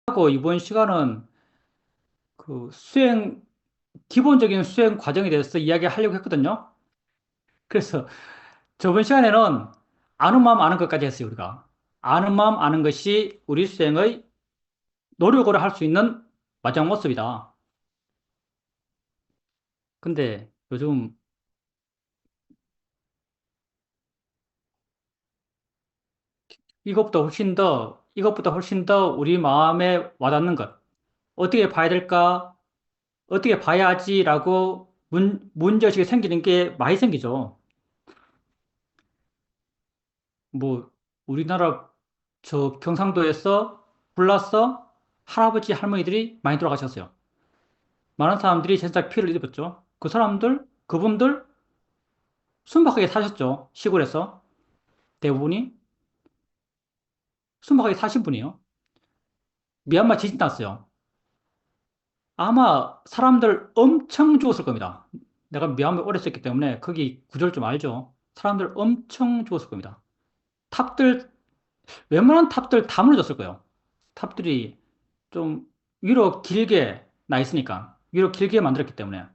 하고 이번 시간은 기본적인 수행 과정에 대해서 이야기하려고 했거든요. 그래서 저번 시간에는 아는 마음 아는 것까지 했어요, 우리가. 아는 마음 아는 것이 우리 수행의 노력으로 할 수 있는 마지막 모습이다. 근데 요즘 이것보다 훨씬 더 우리 마음에 와닿는 것. 어떻게 봐야 될까? 어떻게 봐야지라고 문제의식이 생기는 게 많이 생기죠. 뭐, 우리나라 저 경상도에서 불났어 할아버지 할머니들이 많이 돌아가셨어요. 많은 사람들이 진짜 피를 입었죠. 그분들 순박하게 사셨죠. 시골에서 대부분이 순박하게 사신 분이에요. 미얀마 지진 났어요. 아마 사람들 엄청 죽었을 겁니다. 내가 미얀마에 오래 있었기 때문에 거기 구조를 좀 알죠. 사람들 엄청 죽었을 겁니다. 탑들 웬만한 탑들 다 무너졌을 거예요. 탑들이 좀 위로 길게 나 있으니까 위로 길게 만들었기 때문에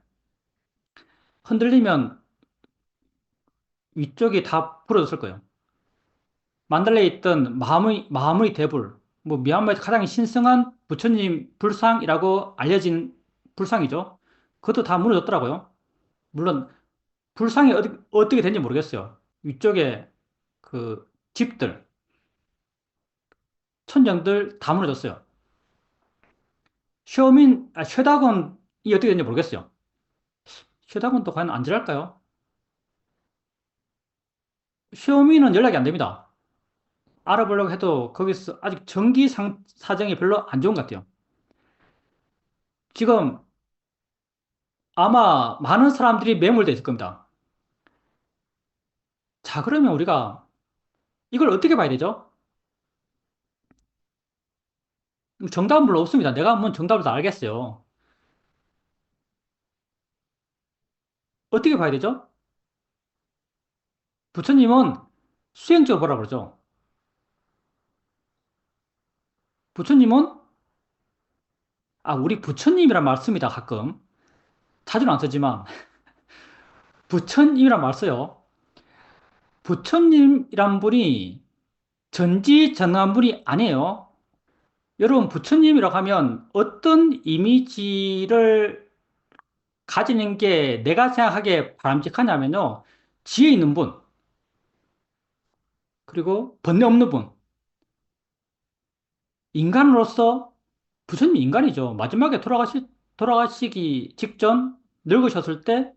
흔들리면 위쪽이 다 부러졌을 거예요. 만달레에 있던 마무리 대불, 뭐 미얀마에서 가장 신성한 부처님 불상이라고 알려진 불상이죠. 그것도 다 무너졌더라고요. 물론 불상이 어떻게 된지 모르겠어요. 위쪽에 그 집들, 천정들 다 무너졌어요. 쉐다곤이 어떻게 된지 모르겠어요. 쉐다곤도 과연 안전할까요? 쉐오미는 연락이 안 됩니다. 알아보려고 해도 거기서 아직 사정이 별로 안 좋은 것 같아요. 지금 아마 많은 사람들이 매몰되어 있을 겁니다. 자, 그러면 우리가 이걸 어떻게 봐야 되죠? 정답은 별로 없습니다. 내가 한번 정답을 다 알겠어요. 어떻게 봐야 되죠? 부처님은 수행적으로 보라 그러죠. 부처님은, 우리 부처님이란 말 씁니다, 가끔. 자주는 안 쓰지만, 부처님이란 말 써요. 부처님이란 분이 전지전능한 분이 아니에요. 여러분, 부처님이라고 하면 어떤 이미지를 가지는 게 내가 생각하기에 바람직하냐면요. 지혜 있는 분, 그리고 번뇌 없는 분. 인간으로서 부처님 인간이죠. 마지막에 돌아가시기 직전 늙으셨을 때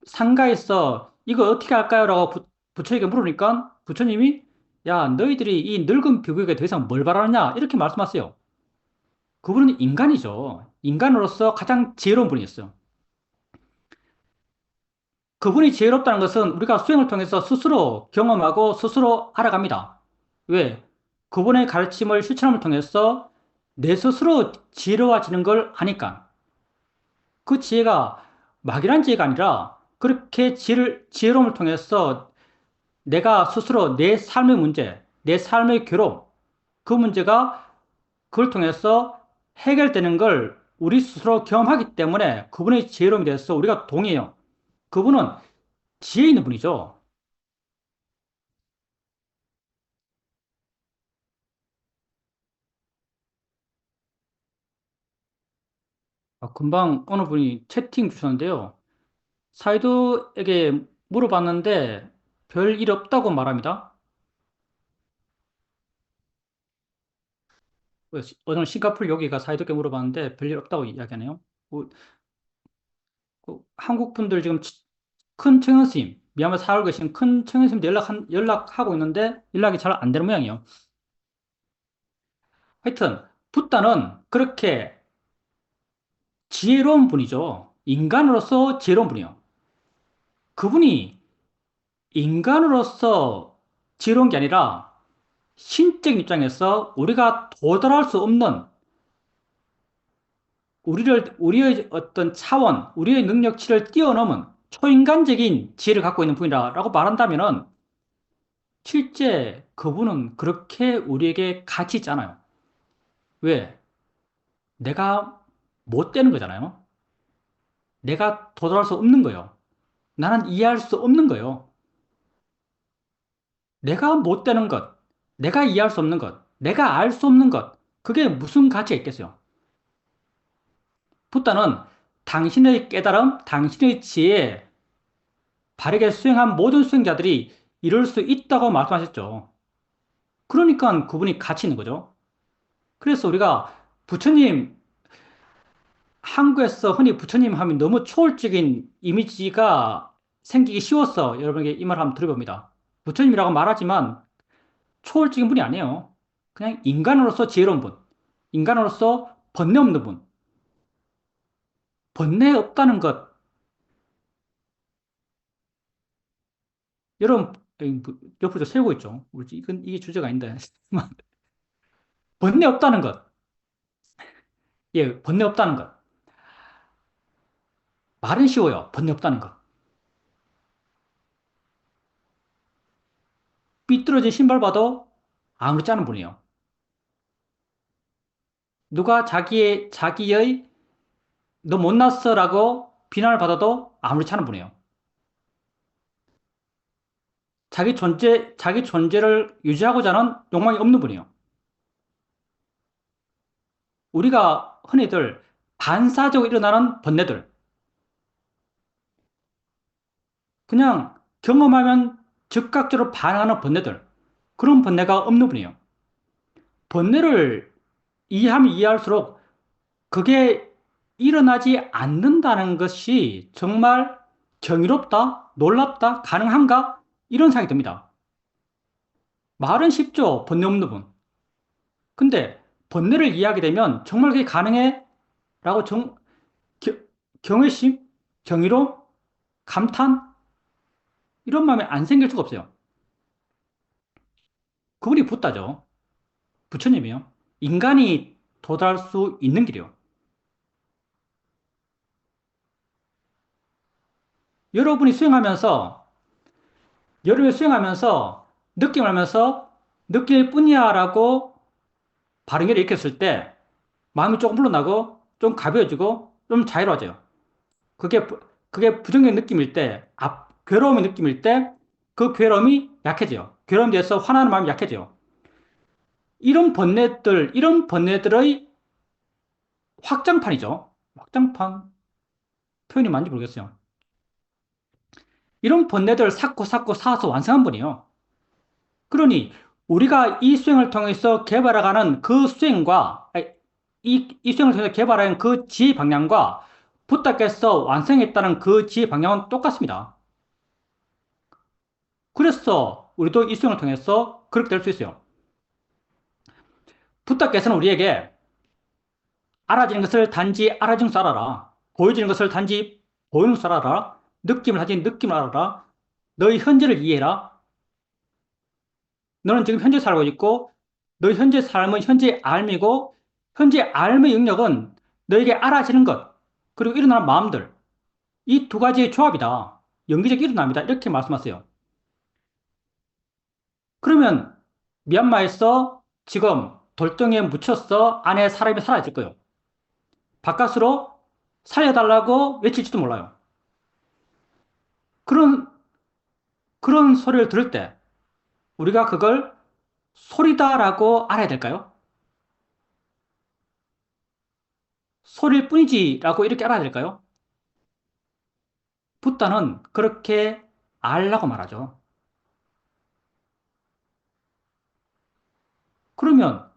상가에서 이거 어떻게 할까요? 라고 부처에게 물으니까 부처님이 야, 너희들이 이 늙은 비구에게 더 이상 뭘 바라느냐? 이렇게 말씀하세요. 그분은 인간이죠. 인간으로서 가장 지혜로운 분이었어요. 그분이 지혜롭다는 것은 우리가 수행을 통해서 스스로 경험하고 스스로 알아갑니다. 왜? 그분의 가르침을 실천함을 통해서 내 스스로 지혜로워지는 걸 아니까. 그 지혜가 막연한 지혜가 아니라 그렇게 지혜로움을 통해서 내가 스스로 내 삶의 문제, 내 삶의 괴로움, 그 문제가 그걸 통해서 해결되는 걸 우리 스스로 경험하기 때문에 그분의 지혜로움에 대해서 우리가 동의해요. 그분은 지혜 있는 분이죠. 금방 어느 분이 채팅 주셨는데요. 사이도에게 물어봤는데 별 일 없다고 말합니다. 어느 싱가포르 여기가 사이도께 물어봤는데 별 일 없다고 이야기하네요. 한국 분들 지금 큰 청현 스님, 미얀마 살고 계신 큰 청현 스님도 연락하고 있는데 연락이 잘 안 되는 모양이에요. 하여튼, 붓다는 그렇게 지혜로운 분이죠. 인간으로서 지혜로운 분이에요. 그분이 인간으로서 지혜로운 게 아니라 신적 입장에서 우리가 도달할 수 없는 우리의 어떤 차원, 우리의 능력치를 뛰어넘은 초인간적인 지혜를 갖고 있는 분이라고 말한다면은 실제 그분은 그렇게 우리에게 가치 있지 않아요. 왜? 내가 못 되는 거잖아요. 내가 도달할 수 없는 거예요. 나는 이해할 수 없는 거예요. 내가 못 되는 것, 내가 이해할 수 없는 것, 내가 알 수 없는 것, 그게 무슨 가치가 있겠어요? 붓다는 당신의 깨달음, 당신의 지혜에 바르게 수행한 모든 수행자들이 이룰 수 있다고 말씀하셨죠. 그러니까 그분이 가치 있는 거죠. 그래서 우리가 부처님, 한국에서 흔히 부처님 하면 너무 초월적인 이미지가 생기기 쉬워서 여러분에게 이 말 한번 드려봅니다. 부처님이라고 말하지만 초월적인 분이 아니에요. 그냥 인간으로서 지혜로운 분, 인간으로서 번뇌 없는 분. 번뇌 없다는 것, 여러분, 옆으로 세우고 있죠. 이게 주제가 아닌데. 번뇌 없다는 것. 예, 번뇌 없다는 것. 말은 쉬워요. 번뇌 없다는 것. 삐뚤어진 신발 봐도 아무렇지 않은 분이에요. 누가 자기의 너 못났어라고 비난을 받아도 아무렇지 않은 분이에요. 자기 존재를 유지하고자 하는 욕망이 없는 분이에요. 우리가 흔히들 반사적으로 일어나는 번뇌들, 그냥 경험하면 즉각적으로 반응하는 번뇌들, 그런 번뇌가 없는 분이에요. 번뇌를 이해하면 이해할수록 그게 일어나지 않는다는 것이 정말 경이롭다, 놀랍다, 가능한가? 이런 생각이 듭니다. 말은 쉽죠, 번뇌 없는 분. 근데 번뇌를 이해하게 되면 정말 그게 가능해? 라고 겨- 경외심, 경이로움, 감탄, 이런 마음이 안 생길 수가 없어요. 그분이 붓다죠. 부처님이요. 인간이 도달할 수 있는 길이요. 여러분이 수행하면서, 여러분이 수행하면서, 느낌을 하면서, 느낄 뿐이야라고 바른 길을 익혔을 때, 마음이 조금 물러나고, 좀 가벼워지고, 좀 자유로워져요. 그게, 그게 부정적인 느낌일 때, 괴로움의 느낌일 때, 그 괴로움이 약해져요. 괴로움에 대해서 화나는 마음이 약해져요. 이런 번뇌들의 확장판이죠. 확장판? 표현이 맞는지 모르겠어요. 이런 번뇌들을 쌓고 쌓아서 완성한 분이에요. 그러니 우리가 이 수행을 통해서 개발해가는 그 수행과 아니, 이 수행을 통해서 개발한 그 지혜 방향과 부탁께서 완성했다는 그 지혜 방향은 똑같습니다. 그래서 우리도 이 수행을 통해서 그렇게 될 수 있어요. 부탁께서는 우리에게 알아지는 것을 단지 알아주는 줄 알아라. 보여지는 것을 단지 보이는 줄 알아라. 느낌을 단지 느낌을 알아라. 너의 현재를 이해해라. 너는 지금 현재 살고 있고, 너의 현재 삶은 현재 삶이고, 현재 삶의 영역은 너에게 알아지는 것, 그리고 일어나는 마음들, 이 두 가지의 조합이다. 연기적이 일어납니다. 이렇게 말씀하세요. 그러면 미얀마에서 지금 돌덩이에 묻혀서 안에 사람이 살아있을 거예요. 바깥으로 살려달라고 외칠지도 몰라요. 그런, 그런 소리를 들을 때 우리가 그걸 소리다라고 알아야 될까요? 소리일 뿐이지라고 이렇게 알아야 될까요? 붓다는 그렇게 알라고 말하죠. 그러면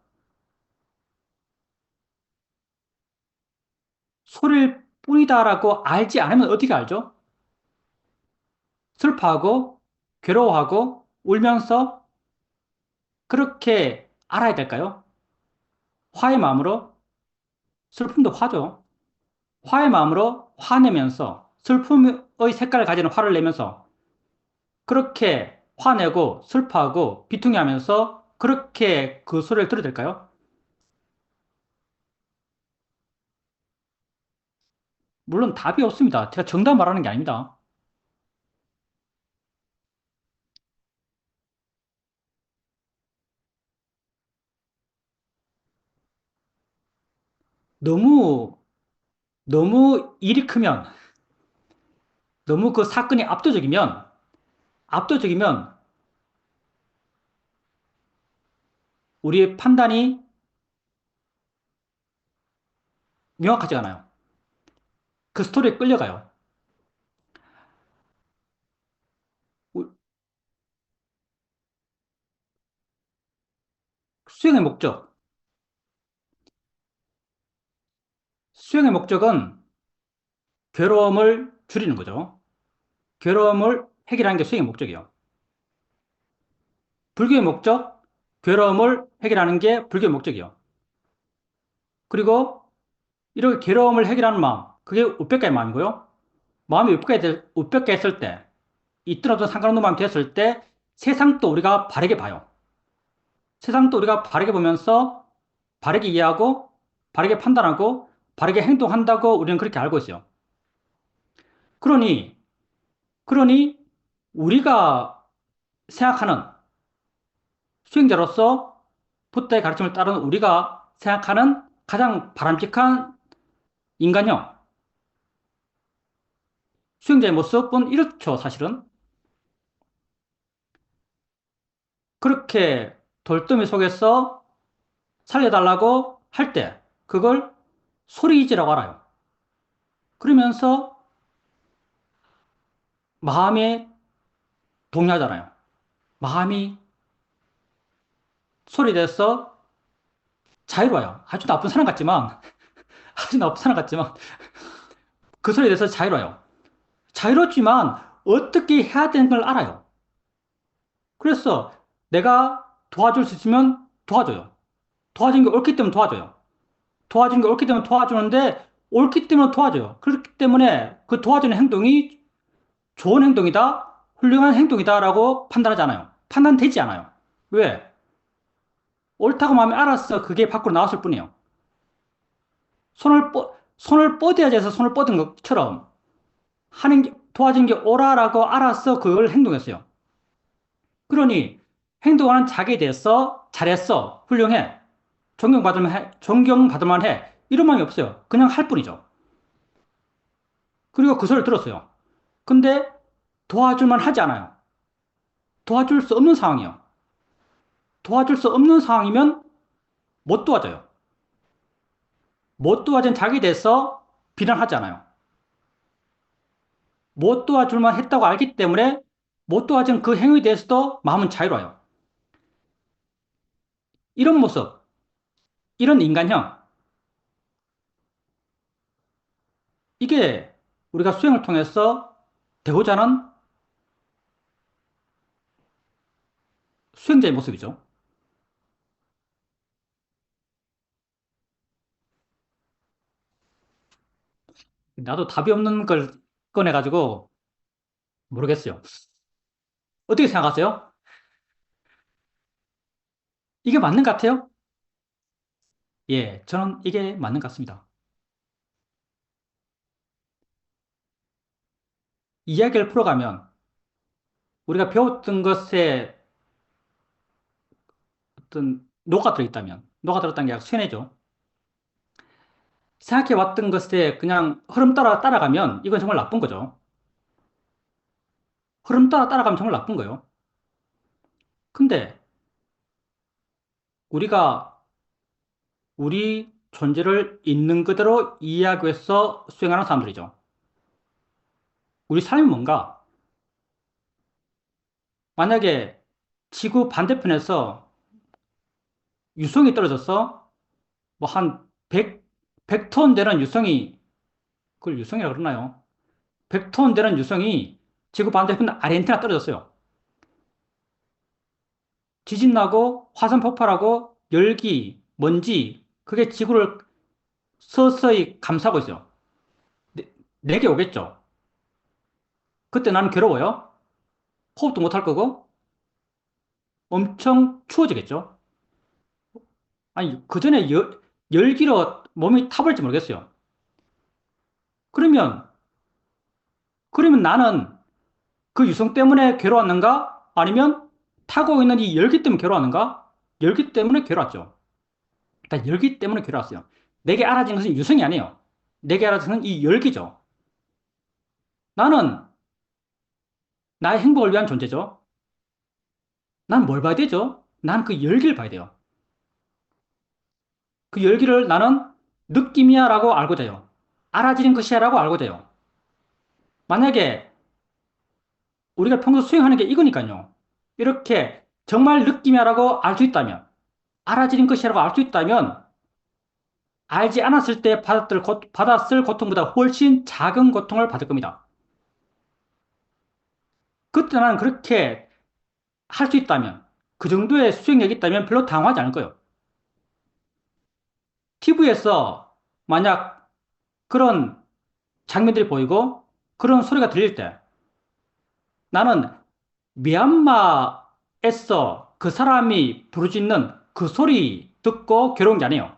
소리일 뿐이다라고 알지 않으면 어떻게 알죠? 슬퍼하고 괴로워하고 울면서 그렇게 알아야 될까요? 화의 마음으로 슬픔도 화죠. 화의 마음으로 화내면서 슬픔의 색깔을 가지는 화를 내면서 그렇게 화내고 슬퍼하고 비통해하면서 그렇게 그 소리를 들어야 될까요? 물론 답이 없습니다. 제가 정답 말하는 게 아닙니다. 너무, 너무 일이 크면, 너무 그 사건이 압도적이면 우리의 판단이 명확하지 않아요. 그 스토리에 끌려가요. 우- 수행의 목적. 수행의 목적은 괴로움을 줄이는 거죠. 괴로움을 해결하는 게 수행의 목적이에요. 불교의 목적, 괴로움을 해결하는 게 불교의 목적이에요. 그리고 이렇게 괴로움을 해결하는 마음, 그게 우백가의 마음이고요. 마음이 우백가 했을 때, 있든 없든 상관없는 마음이 됐을 때, 세상도 우리가 바르게 봐요. 세상도 우리가 바르게 보면서, 바르게 이해하고, 바르게 판단하고, 바르게 행동한다고 우리는 그렇게 알고 있어요. 그러니, 그러니, 우리가 생각하는 수행자로서 붓다의 가르침을 따르는 우리가 생각하는 가장 바람직한 인간형, 수행자의 모습은 이렇죠, 사실은. 그렇게 돌더미 속에서 살려달라고 할 때, 그걸 소리이지라고 알아요. 그러면서 마음에 동요하잖아요. 마음이 소리돼서 자유로워요. 아주 나쁜 사람 같지만, 아주 나쁜 사람 같지만, 그 소리에 대해서 자유로워요. 자유롭지만 어떻게 해야 되는 걸 알아요. 그래서 내가 도와줄 수 있으면 도와줘요. 도와주는 게 옳기 때문에 도와줘요. 도와주는 게 옳기 때문에 도와주는데, 옳기 때문에 도와줘요. 그렇기 때문에 그 도와주는 행동이 좋은 행동이다, 훌륭한 행동이다라고 판단하지 않아요. 판단되지 않아요. 왜? 옳다고 마음이 알았어. 그게 밖으로 나왔을 뿐이에요. 손을 뻗어야지 해서 손을 뻗은 것처럼 도와진 게 옳아라고 알았어. 그걸 행동했어요. 그러니 행동하는 자기에 대해서 잘했어. 훌륭해. 존경받을 만해. 이런 마음이 없어요. 그냥 할 뿐이죠. 그리고 그 소리를 들었어요. 근데 도와줄 만 하지 않아요. 도와줄 수 없는 상황이에요. 도와줄 수 없는 상황이면 못 도와줘요. 못 도와준 자기에 대해서 비난하지 않아요. 못 도와줄 만 했다고 알기 때문에 못 도와준 그 행위에 대해서도 마음은 자유로워요. 이런 모습, 이런 인간형, 이게 우리가 수행을 통해서 되고자 하는 수행자의 모습이죠. 나도 답이 없는 걸 꺼내가지고 모르겠어요. 어떻게 생각하세요? 이게 맞는 것 같아요? 예, 저는 이게 맞는 것 같습니다. 이야기를 풀어가면 우리가 배웠던 것에 어떤 녹아 들어있다면, 녹아 들었다는 게 아니라 쇠뇌죠. 생각해 왔던 것에 그냥 흐름 따라가면 이건 정말 나쁜 거죠. 흐름 따라가면 정말 나쁜 거예요. 근데 우리가 우리 존재를 있는 그대로 이해하기 위해서 수행하는 사람들이죠. 우리 삶이 뭔가? 만약에 지구 반대편에서 유성이 떨어져서 뭐 한 100톤 되는 유성이, 그걸 유성이라고 그러나요? 100톤 되는 유성이 지구 반대편 아르헨티나 떨어졌어요. 지진 나고 화산 폭발하고 열기, 먼지, 그게 지구를 서서히 감싸고 있어요. 내게 오겠죠. 그때 나는 괴로워요. 호흡도 못 할 거고 엄청 추워지겠죠. 아니, 그 전에 열기로 몸이 타버릴지 모르겠어요. 그러면, 그러면 나는 그 유성 때문에 괴로웠는가? 아니면 타고 있는 이 열기 때문에 괴로웠는가? 열기 때문에 괴로웠죠. 일단 열기 때문에 괴로웠어요. 내게 알아지는 것은 유성이 아니에요. 내게 알아지는 이 열기죠. 나는 나의 행복을 위한 존재죠. 난 뭘 봐야 되죠? 난 그 열기를 봐야 돼요. 그 열기를 나는 느낌이야 라고 알고 돼요. 알아지는 것이야 라고 알고 돼요. 만약에 우리가 평소 수행하는 게 이거니까요. 이렇게 정말 느낌이야 라고 알 수 있다면, 알아지는 것이야 라고 알 수 있다면, 알지 않았을 때 받았을 고통보다 훨씬 작은 고통을 받을 겁니다. 그때 나는 그렇게 할 수 있다면, 그 정도의 수행력이 있다면 별로 당황하지 않을 거예요. TV에서 만약 그런 장면들이 보이고 그런 소리가 들릴 때 나는 미얀마에서 그 사람이 부르짖는 그 소리 듣고 괴로운 게 아니에요.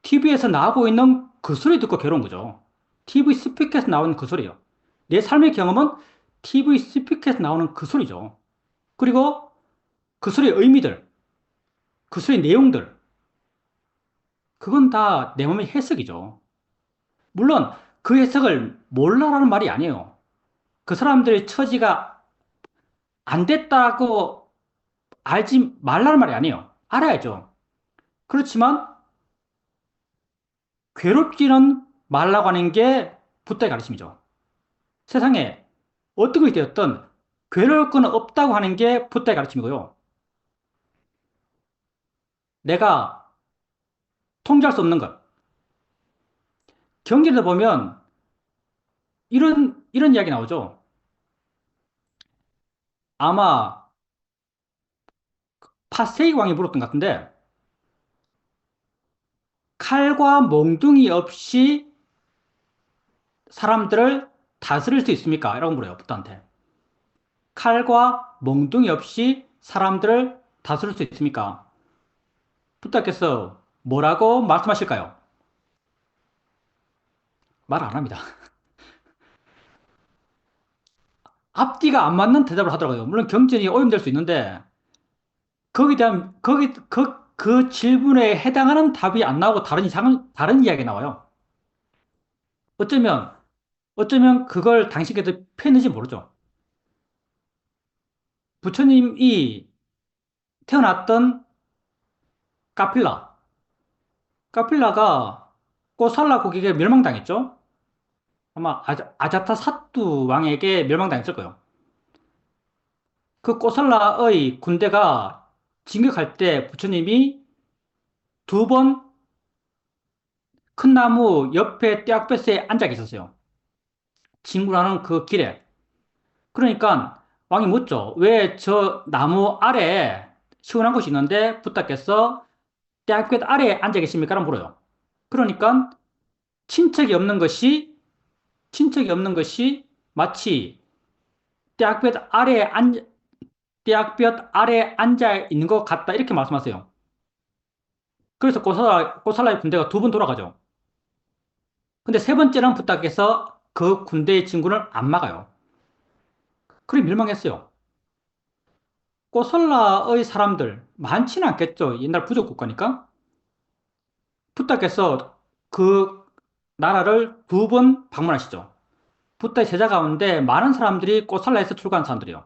TV에서 나오고 있는 그 소리 듣고 괴로운 거죠. TV 스피커에서 나오는 그 소리요. 내 삶의 경험은 TV 스피커에서 나오는 그 소리죠. 그리고 그 소리의 의미들, 그 소리의 내용들, 그건 다 내 몸의 해석이죠. 물론 그 해석을 몰라라는 말이 아니에요. 그 사람들의 처지가 안 됐다고 알지 말라는 말이 아니에요. 알아야죠. 그렇지만 괴롭지는 말라고 하는 게 붓다의 가르침이죠. 세상에 어떻게 되었든 괴로울 건 없다고 하는 게 붓다의 가르침이고요. 내가 통제할 수 없는 것. 경제를 보면 이런 이야기 나오죠. 아마 파세이 왕이 물었던 것 같은데 칼과 몽둥이 없이 사람들을 다스릴 수 있습니까? 라고 물어요, 붓다한테. 칼과 몽둥이 없이 사람들을 다스릴 수 있습니까? 붓다께서 뭐라고 말씀하실까요? 말 안 합니다. 앞뒤가 안 맞는 대답을 하더라고요. 물론 경전이 오염될 수 있는데 거기에 대한 그 질문에 해당하는 답이 안 나오고 다른 이야기가 나와요. 어쩌면 그걸 당신께서 폈는지 모르죠. 부처님이 태어났던 카필라, 카필라가 코살라 국에게 멸망당했죠. 아마 아자타 사뚜 왕에게 멸망당했을 거예요. 그 코살라의 군대가 진격할 때 부처님이 두 번 큰 나무 옆에 떼약볕에 앉아 계셨어요. 진군하는 그 길에. 그러니까 왕이 묻죠. 왜 저 나무 아래에 시원한 곳이 있는데 부탁해서 떼약볕 아래에 앉아 계십니까? 라고 물어요. 그러니까 친척이 없는 것이 친척이 없는 것이 마치 떼약볕 아래에 떼약볕 아래에 앉아 있는 것 같다. 이렇게 말씀하세요. 그래서 고살라의 군대가 두 번 돌아가죠. 근데 세 번째는 부탁해서 그 군대의 진군을 안 막아요. 그래 멸망했어요. 고설라의 사람들 많지는 않겠죠. 옛날 부족 국가니까. 부탁해서 그 나라를 두 번 방문하시죠. 부타의 제자 가운데 많은 사람들이 고살라에서 출가한 사람들이요.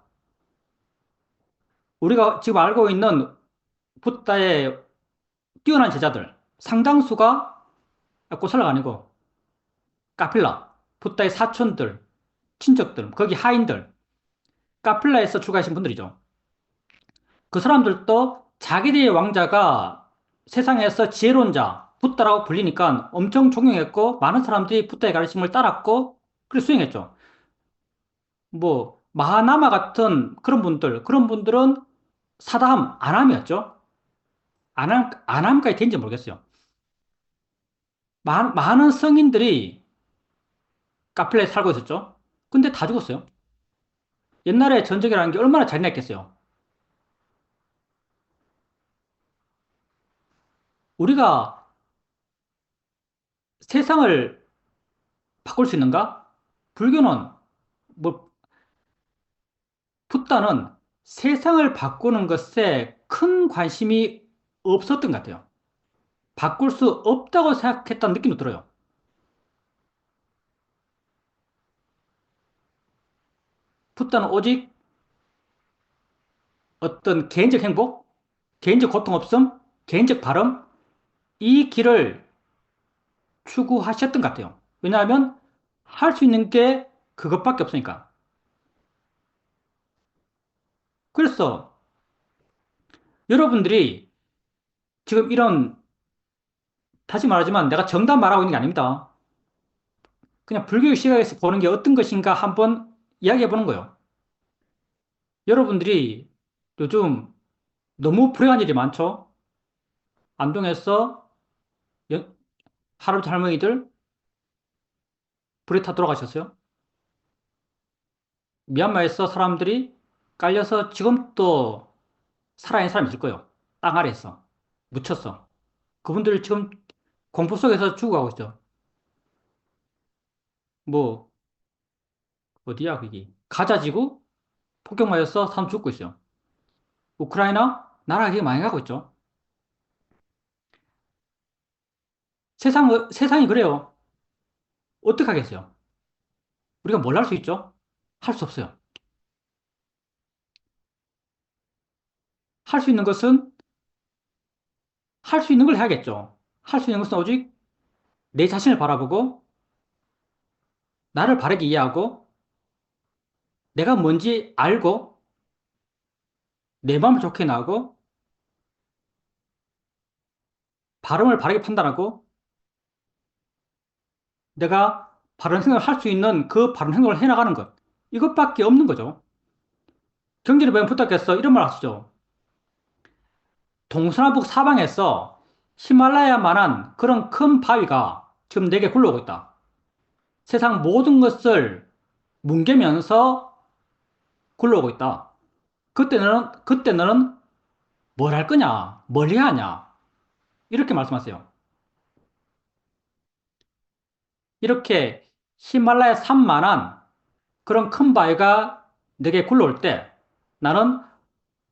우리가 지금 알고 있는 부타의 뛰어난 제자들 상당수가 고살라가 아니고 카필라, 부타의 사촌들, 친척들, 거기 하인들, 카필라에서 출가하신 분들이죠. 그 사람들도 자기들의 왕자가 세상에서 지혜로운 자, 붓다라고 불리니까 엄청 존경했고, 많은 사람들이 붓다의 가르침을 따랐고, 그래 수행했죠. 뭐, 마하나마 같은 그런 분들은 사다함, 안함이었죠. 안함까지 된지 모르겠어요. 많은 성인들이 카필라에 살고 있었죠. 근데 다 죽었어요. 옛날에 전쟁이라는 게 얼마나 잔인했겠어요. 우리가 세상을 바꿀 수 있는가? 불교는 뭐 붓다는 세상을 바꾸는 것에 큰 관심이 없었던 것 같아요. 바꿀 수 없다고 생각했다는 느낌도 들어요. 붓다는 오직 어떤 개인적 행복, 개인적 고통 없음, 개인적 바람, 이 길을 추구하셨던 것 같아요. 왜냐하면 할 수 있는 게 그것밖에 없으니까. 그래서 여러분들이 지금 이런, 다시 말하지만 내가 정답 말하고 있는 게 아닙니다. 그냥 불교의 시각에서 보는 게 어떤 것인가 한번 이야기해 보는 거예요. 여러분들이 요즘 너무 불행한 일이 많죠? 안동에서 연- 할아버지 할머니들 불에 타 돌아가셨어요. 미얀마에서 사람들이 깔려서 지금도 살아있는 사람이 있을 거예요. 땅 아래에서. 묻혔어. 그분들 지금 공포 속에서 죽어가고 있죠. 뭐, 어디야, 그게. 가자지구? 폭격 맞아서 사람 죽고 있어요. 우크라이나? 나라가 되게 많이 가고 있죠. 세상이 그래요. 어떻게 하겠어요? 우리가 뭘 할 수 있죠? 할 수 없어요. 할 수 있는 것은 할 수 있는 걸 해야겠죠. 할 수 있는 것은 오직 내 자신을 바라보고 나를 바르게 이해하고 내가 뭔지 알고 내 마음을 좋게 나하고 발음을 바르게 판단하고 내가 바른 생각을 할 수 있는 그 바른 생각을 해나가는 것. 이것밖에 없는 거죠. 경제를 배운 부탁께서 이런 말 하시죠. 동서남북 사방에서 히말라야만한 그런 큰 바위가 지금 내게 굴러오고 있다. 세상 모든 것을 뭉개면서 굴러오고 있다. 그때 너는 뭘 할 거냐? 뭘 해야 하냐? 이렇게 말씀하세요. 이렇게 히말라야 산만한 그런 큰 바위가 내게 굴러올 때 나는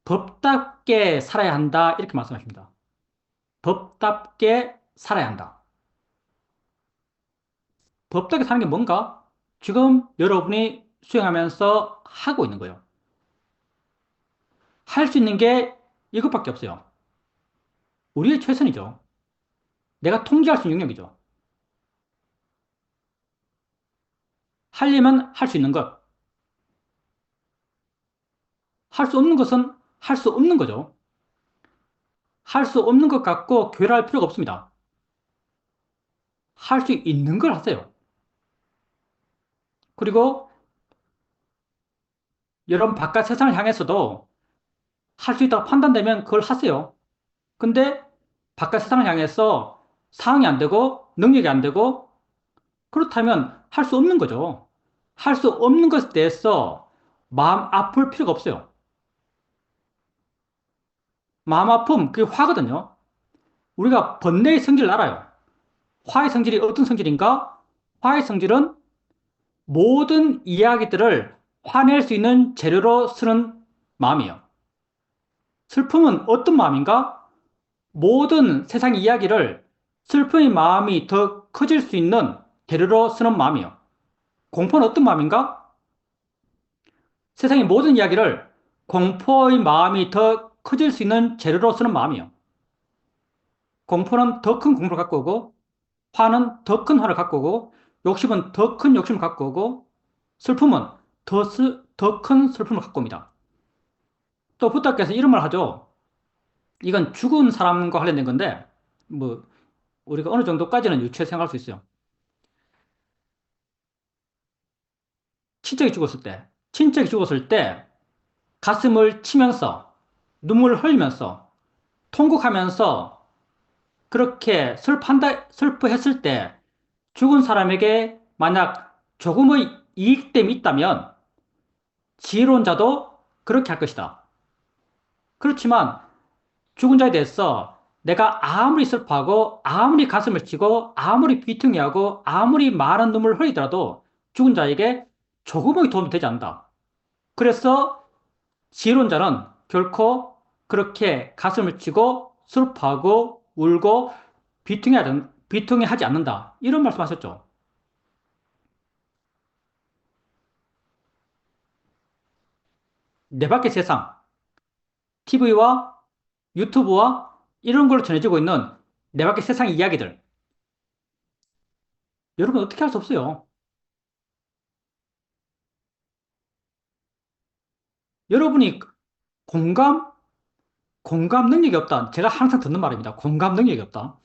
법답게 살아야 한다. 이렇게 말씀하십니다. 법답게 살아야 한다. 법답게 사는 게 뭔가? 지금 여러분이 수행하면서 하고 있는 거예요. 할 수 있는 게 이것밖에 없어요. 우리의 최선이죠. 내가 통제할 수 있는 영역이죠. 하려면 할 수 있는 것. 할 수 없는 것은 할 수 없는 거죠. 할 수 없는 것 갖고 괴로워할 필요가 없습니다. 할 수 있는 걸 하세요. 그리고 여러분 바깥 세상을 향해서도 할 수 있다고 판단되면 그걸 하세요. 근데 바깥 세상을 향해서 상황이 안 되고 능력이 안 되고 그렇다면 할 수 없는 거죠. 할 수 없는 것에 대해서 마음 아플 필요가 없어요. 마음 아픔, 그게 화거든요. 우리가 번뇌의 성질을 알아요. 화의 성질이 어떤 성질인가? 화의 성질은 모든 이야기들을 화낼 수 있는 재료로 쓰는 마음이에요. 슬픔은 어떤 마음인가? 모든 세상 이야기를 슬픔의 마음이 더 커질 수 있는 재료로 쓰는 마음이에요. 공포는 어떤 마음인가? 세상의 모든 이야기를 공포의 마음이 더 커질 수 있는 재료로 쓰는 마음이에요. 공포는 더 큰 공포를 갖고 오고, 화는 더 큰 화를 갖고 오고, 욕심은 더 큰 욕심을 갖고 오고, 슬픔은 더 큰 슬픔을 갖고 옵니다. 또 부탁께서 이런 말 하죠. 이건 죽은 사람과 관련된 건데, 뭐, 우리가 어느 정도까지는 유추해 생각할 수 있어요. 친척이 죽었을 때 가슴을 치면서 눈물을 흘리면서 통곡하면서 그렇게 슬퍼했을 때 죽은 사람에게 만약 조금의 이익됨이 있다면 지혜로운 자도 그렇게 할 것이다. 그렇지만 죽은 자에 대해서 내가 아무리 슬퍼하고 아무리 가슴을 치고 아무리 비통해하고 아무리 많은 눈물을 흘리더라도 죽은 자에게 조금의 도움이 되지 않는다. 그래서 지혜로운 자는 결코 그렇게 가슴을 치고 슬퍼하고 울고 비통해하지 않는다. 이런 말씀하셨죠. 내 밖의 세상, TV와 유튜브와 이런 걸로 전해지고 있는 내 밖의 세상 이야기들. 여러분 어떻게 할 수 없어요. 여러분이 공감, 공감 능력이 없다. 제가 항상 듣는 말입니다. 공감 능력이 없다.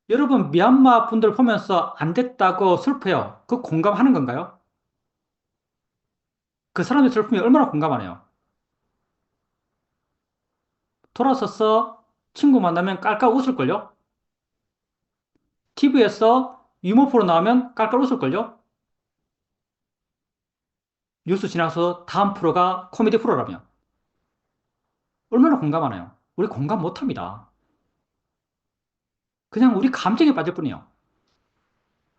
여러분 미얀마 분들 보면서 안 됐다고 슬퍼요. 그 공감하는 건가요? 그 사람의 슬픔이 얼마나 공감하네요. 돌아서서 친구 만나면 깔깔 웃을걸요? TV에서 유머 프로 나오면 깔깔 웃을걸요? 뉴스 지나서 다음 프로가 코미디 프로라면 얼마나 공감하나요? 우리 공감 못합니다. 그냥 우리 감정에 빠질 뿐이에요.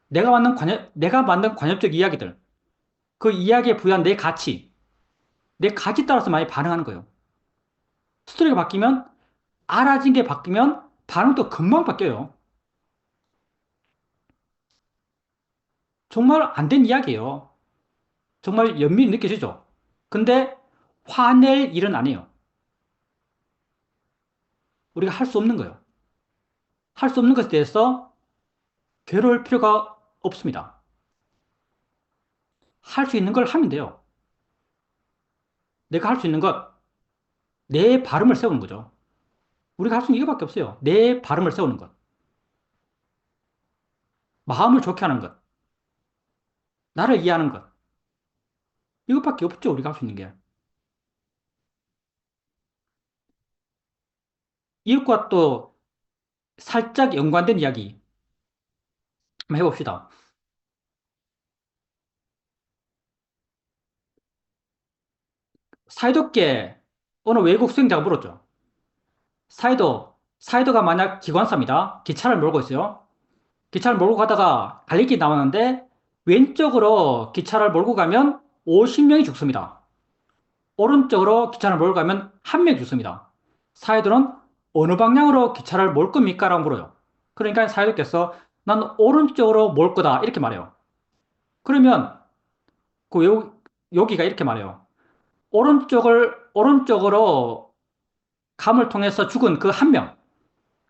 내가 만든 관념적 이야기들, 그 이야기에 부여한 내 가치, 내 가치 따라서 많이 반응하는 거예요. 스토리가 바뀌면, 알아진 게 바뀌면 반응도 금방 바뀌어요. 정말 안 된 이야기예요. 정말 연민이 느껴지죠? 근데 화낼 일은 아니에요. 우리가 할 수 없는 거예요. 할 수 없는 것에 대해서 괴로울 필요가 없습니다. 할 수 있는 걸 하면 돼요. 내가 할 수 있는 것, 내 발음을 세우는 거죠. 우리가 할 수 있는 이거밖에 없어요. 내 발음을 세우는 것. 마음을 좋게 하는 것. 나를 이해하는 것. 이것밖에 없죠. 우리가 할 수 있는 게. 이것과 또 살짝 연관된 이야기 한번 해봅시다. 사이도께 어느 외국 수행자가 물었죠. 사이도가 만약 기관사입니다. 기차를 몰고 있어요. 기차를 몰고 가다가 갈리길이 나왔는데 왼쪽으로 기차를 몰고 가면 50명이 죽습니다. 오른쪽으로 기차를 몰고 가면 1명 죽습니다. 사이도는 어느 방향으로 기차를 몰 겁니까? 라고 물어요. 그러니까 사이도께서 난 오른쪽으로 몰 거다. 이렇게 말해요. 그러면 여기가 이렇게 말해요. 오른쪽으로 감을 통해서 죽은 그 한 명.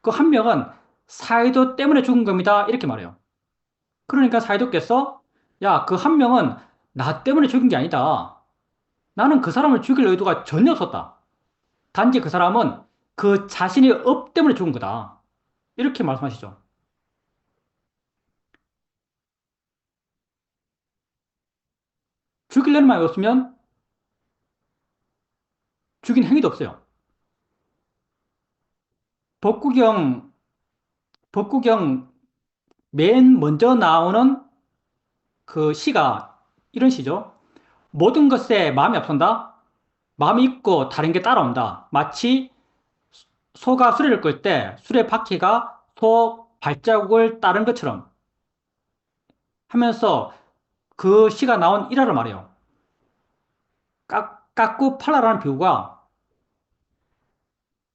그 한 명은 사이도 때문에 죽은 겁니다. 이렇게 말해요. 그러니까 사이도께서 야, 그 한 명은 나 때문에 죽은 게 아니다. 나는 그 사람을 죽일 의도가 전혀 없었다. 단지 그 사람은 그 자신의 업 때문에 죽은 거다. 이렇게 말씀하시죠. 죽이려는 마음이 없으면 죽인 행위도 없어요. 법구경, 법구경 맨 먼저 나오는 그 시가 이런 시죠. 모든 것에 마음이 앞선다. 마음이 있고 다른 게 따라온다. 마치 소가 수레를 끌 때 수레 바퀴가 소 발자국을 따른 것처럼 하면서 그 시가 나온 일화를 말해요. 까꾸 팔라라는 비유가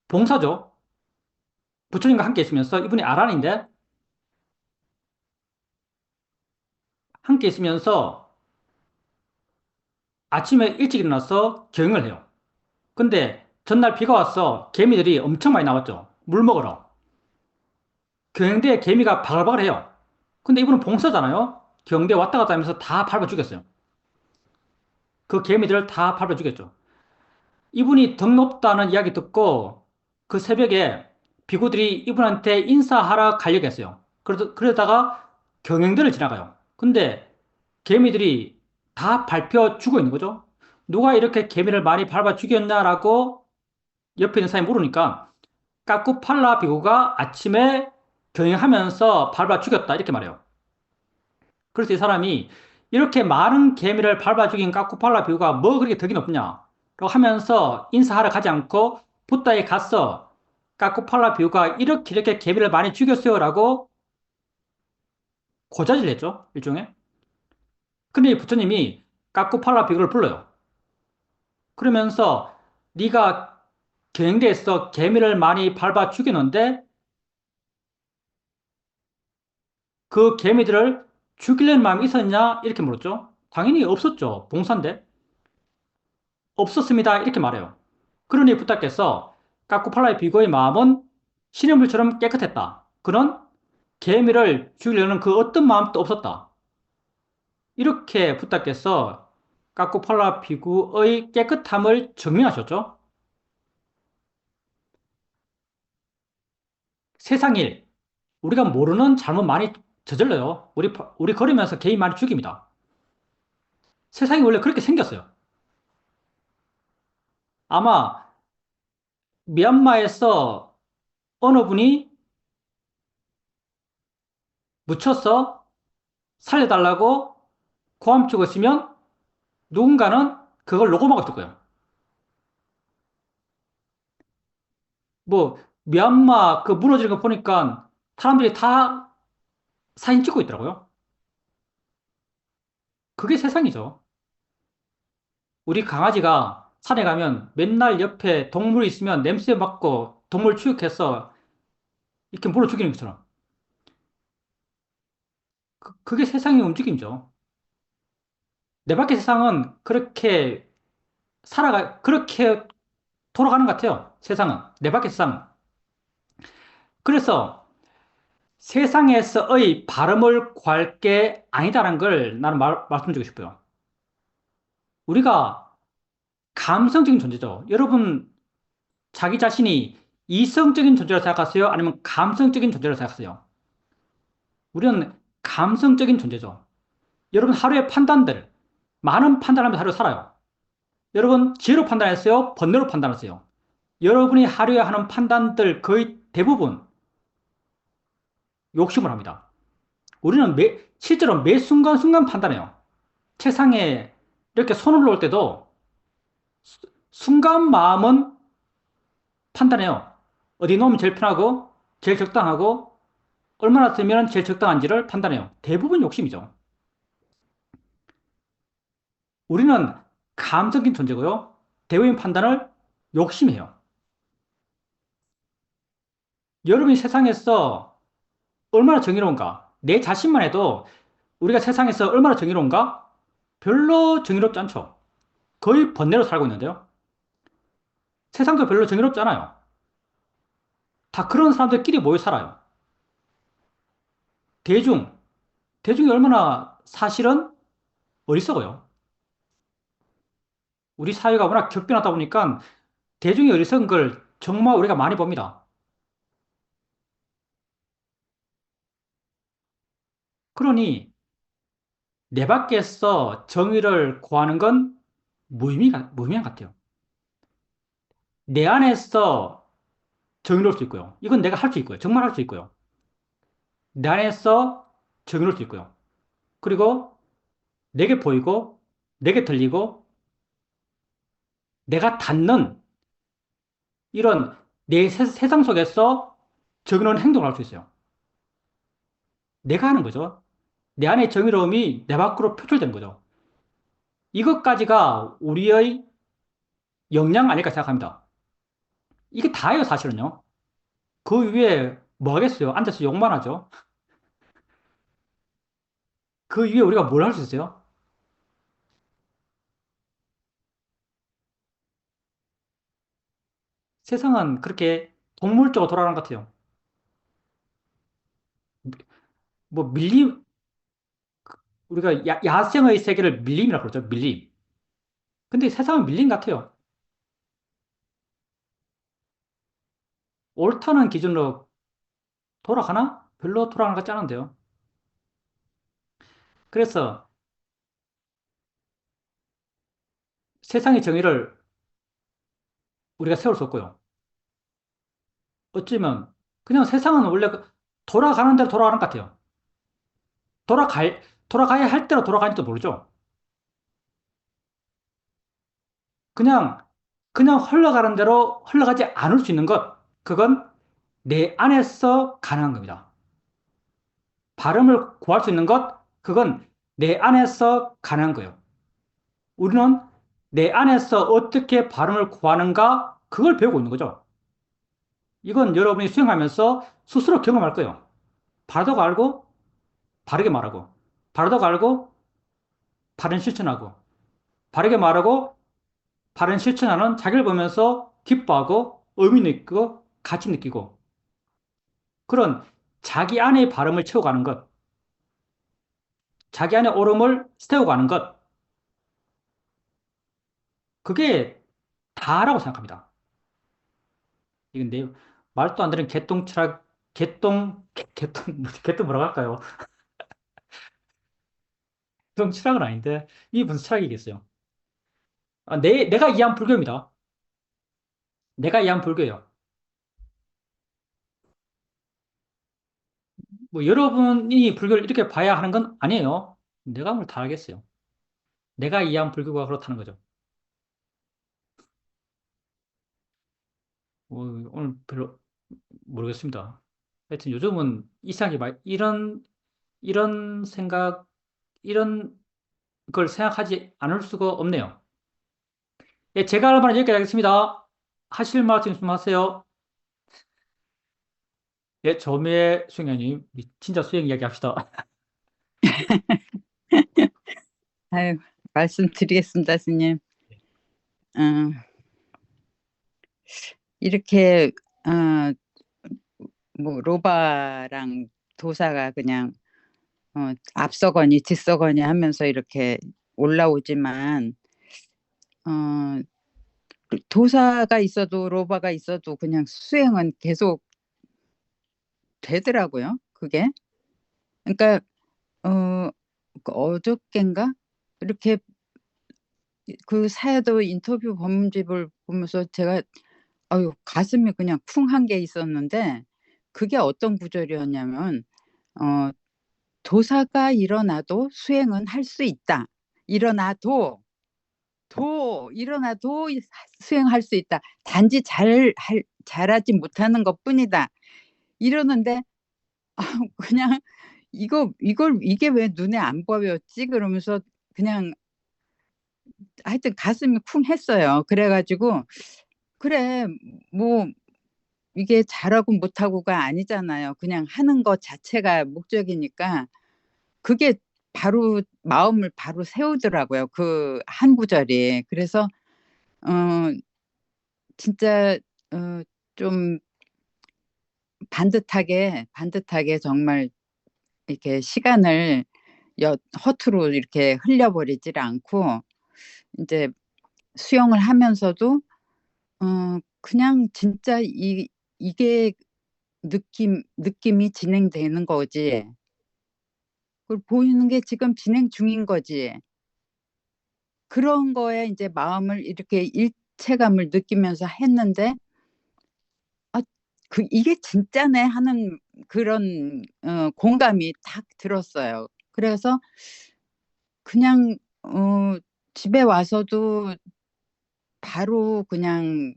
봉사죠. 부처님과 함께 있으면서 이분이 아란인데 함께 있으면서 아침에 일찍 일어나서 경영을 해요. 근데 전날 비가 와서 개미들이 엄청 많이 나왔죠. 물 먹으러. 경영대에 개미가 바글바글해요. 근데 이분은 봉사잖아요. 경영대 왔다 갔다 하면서 다 밟아 죽였어요. 그 개미들을 다 밟아 죽였죠. 이분이 덕 높다는 이야기 듣고 그 새벽에 비구들이 이분한테 인사하러 가려고 했어요. 그러다가 경영대를 지나가요. 근데 개미들이 다 밟혀 죽어 있는 거죠. 누가 이렇게 개미를 많이 밟아 죽였냐라고 옆에 있는 사람이 물으니까 까꾸팔라 비구가 아침에 경영하면서 밟아 죽였다 이렇게 말해요. 그래서 이 사람이 이렇게 많은 개미를 밟아 죽인 까꾸팔라 비구가 뭐 그렇게 덕이 높냐? 라고 하면서 인사하러 가지 않고 붓다에 갔어. 까꾸팔라 비구가 이렇게 개미를 많이 죽였어요. 라고 고자질 했죠. 일종의. 근데 이 부처님이 까꾸팔라 비구를 불러요. 그러면서 네가 경영대에서 개미를 많이 밟아 죽이는데 그 개미들을 죽이려는 마음이 있었냐? 이렇게 물었죠. 당연히 없었죠. 봉사인데. 없었습니다. 이렇게 말해요. 그러니 부탁께서 까꾸팔라의 비고의 마음은 신현물처럼 깨끗했다. 그는 개미를 죽이려는 그 어떤 마음도 없었다. 이렇게 부탁께서 까꾸팔라 비구의 깨끗함을 증명하셨죠. 세상일, 우리가 모르는 잘못 많이 저질러요. 우리 걸으면서 개인 많이 죽입니다. 세상이 원래 그렇게 생겼어요. 아마 미얀마에서 어느 분이 묻혀서 살려달라고 고함 치고 있으면 누군가는 그걸 녹음하고 있을 거예요. 뭐, 미얀마 그 무너지는 거 보니까 사람들이 다 사진 찍고 있더라고요. 그게 세상이죠. 우리 강아지가 산에 가면 맨날 옆에 동물이 있으면 냄새 맡고 동물 취급해서 이렇게 물어 죽이는 것처럼. 그게 세상의 움직임이죠. 내 밖의 세상은 그렇게 돌아가는 것 같아요. 세상은. 내 밖의 세상은. 그래서 세상에서의 발음을 구할 게 아니다라는 걸 나는 말씀드리고 싶어요. 우리가 감성적인 존재죠. 여러분, 자기 자신이 이성적인 존재로 생각하세요? 아니면 감성적인 존재로 생각하세요? 우리는 감성적인 존재죠. 여러분, 하루의 판단들, 많은 판단하면서 하루 살아요. 여러분, 지혜로 판단했어요? 번뇌로 판단하세요? 여러분이 하루에 하는 판단들 거의 대부분 욕심을 합니다. 우리는 실제로 매 순간순간 판단해요. 세상에 이렇게 손을 놓을 때도 순간 마음은 판단해요. 어디 놓으면 제일 편하고, 제일 적당하고, 얼마나 쓰면 제일 적당한지를 판단해요. 대부분 욕심이죠. 우리는 감성적인 존재고요. 대부분 판단을 욕심해요. 여러분이 세상에서 얼마나 정의로운가? 내 자신만 해도 우리가 세상에서 얼마나 정의로운가? 별로 정의롭지 않죠. 거의 번뇌로 살고 있는데요. 세상도 별로 정의롭지 않아요. 다 그런 사람들끼리 모여 살아요. 대중, 대중이 얼마나 사실은 어리석어요. 우리 사회가 워낙 격변하다 보니까 대중이 어리석은 걸 정말 우리가 많이 봅니다. 그러니 내 밖에서 정의를 구하는 건 무의미한 것 같아요. 내 안에서 정의로울 수 있고요. 이건 내가 할 수 있고요. 정말 할 수 있고요. 내 안에서 정의로울 수 있고요. 그리고 내게 보이고, 내게 들리고, 내가 닿는 이런 내 세상 속에서 정의로운 행동을 할 수 있어요. 내가 하는 거죠. 내 안의 정의로움이 내 밖으로 표출되는 거죠. 이것까지가 우리의 역량 아닐까 생각합니다. 이게 다예요, 사실은요. 그 위에 뭐 하겠어요? 앉아서 욕만 하죠. 그 위에 우리가 뭘 할 수 있어요? 세상은 그렇게 동물적으로 돌아가는 것 같아요. 뭐 우리가 야생의 세계를 밀림이라고 그러죠. 밀림. 근데 세상은 밀림 같아요. 옳다는 기준으로 돌아가나? 별로 돌아가는 것 같지 않은데요. 그래서 세상의 정의를 우리가 세울 수 없고요. 어쩌면 그냥 세상은 원래 돌아가는 대로 돌아가는 것 같아요. 돌아가야 할 대로 돌아가는지도 모르죠. 그냥, 그냥 흘러가는 대로 흘러가지 않을 수 있는 것, 그건 내 안에서 가능한 겁니다. 발음을 구할 수 있는 것, 그건 내 안에서 가능한 거예요. 우리는 내 안에서 어떻게 발음을 구하는가 그걸 배우고 있는 거죠. 이건 여러분이 수행하면서 스스로 경험할 거예요. 바르다고 알고, 바르게 말하고, 바르다고 알고, 바른 실천하고, 바르게 말하고, 바른 실천하는 자기를 보면서 기뻐하고, 의미 느끼고, 가치 느끼고, 그런 자기 안의 발음을 채워가는 것, 자기 안의 오름을 세워가는 것, 그게 다라고 생각합니다. 이건 내 말도 안 되는 개똥 철학, 개똥 뭐라고 할까요? 개똥 철학은 아닌데, 이게 무슨 철학이겠어요? 내가 이해한 불교입니다. 내가 이해한 불교예요. 뭐, 여러분이 불교를 이렇게 봐야 하는 건 아니에요. 내가 뭘 다 알겠어요. 내가 이해한 불교가 그렇다는 거죠. 오늘 별로 모르겠습니다. 하여튼 요즘은 이상하게 이런 생각, 이런 걸 생각하지 않을 수가 없네요. 예, 제가 할 말은 여기까지 하겠습니다. 하실 말씀 좀 하세요. 예, 조미애 수행님, 진짜 수행 이야기 합시다. 아유, 말씀드리겠습니다, 스님. 어, 이렇게, 어, 뭐, 로바랑 도사가 그냥, 앞서거니 뒤서거니 하면서 이렇게 올라오지만, 어, 도사가 있어도 로바가 있어도 그냥 수행은 계속 되더라고요, 그게. 그러니까, 그 어저껜가? 이렇게 그 사야도 인터뷰 법문집을 보면서 제가 아유, 가슴이 그냥 쿵 한 게 있었는데 그게 어떤 구절이었냐면 어, 도사가 일어나도 수행은 할 수 있다. 일어나도 일어나도 수행할 수 있다. 단지 잘하지 못하는 것뿐이다. 이러는데 그냥 이게 왜 눈에 안 보였지? 그러면서 그냥 하여튼 가슴이 쿵 했어요. 그래가지고 그래 뭐 이게 잘하고 못하고가 아니잖아요. 그냥 하는 것 자체가 목적이니까 그게 바로 마음을 바로 세우더라고요. 그 한 구절이. 그래서 어 진짜 좀 반듯하게 정말 이렇게 시간을 허투루 이렇게 흘려버리질 않고 이제 수영을 하면서도 그냥 진짜 이게 느낌이 진행되는 거지. 그 보이는 게 지금 진행 중인 거지. 그런 거에 이제 마음을 이렇게 일체감을 느끼면서 했는데, 아, 이게 진짜네 하는 그런 공감이 딱 들었어요. 그래서 그냥 집에 와서도 바로 그냥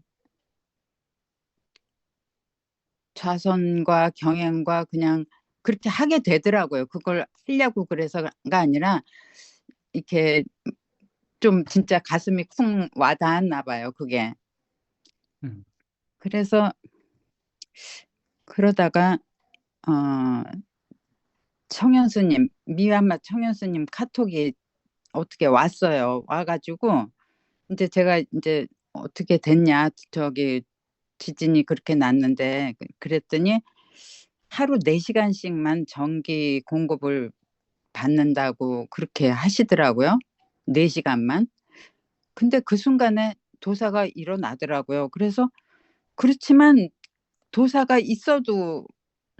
좌선과 경행과 그냥 그렇게 하게 되더라고요. 그걸 하려고 그래서가 아니라 이렇게 좀 진짜 가슴이 쿵 와닿았나 봐요, 그게. 음, 그래서 그러다가 어 청현수님 미얀마 청현수님 카톡이 어떻게 왔어요. 와가지고 이제 제가 이제 어떻게 됐냐 저기 지진이 그렇게 났는데 그랬더니 하루 4시간씩만 전기 공급을 받는다고 그렇게 하시더라고요. 4시간만. 근데 그 순간에 도사가 일어나더라고요. 그래서 그렇지만 도사가 있어도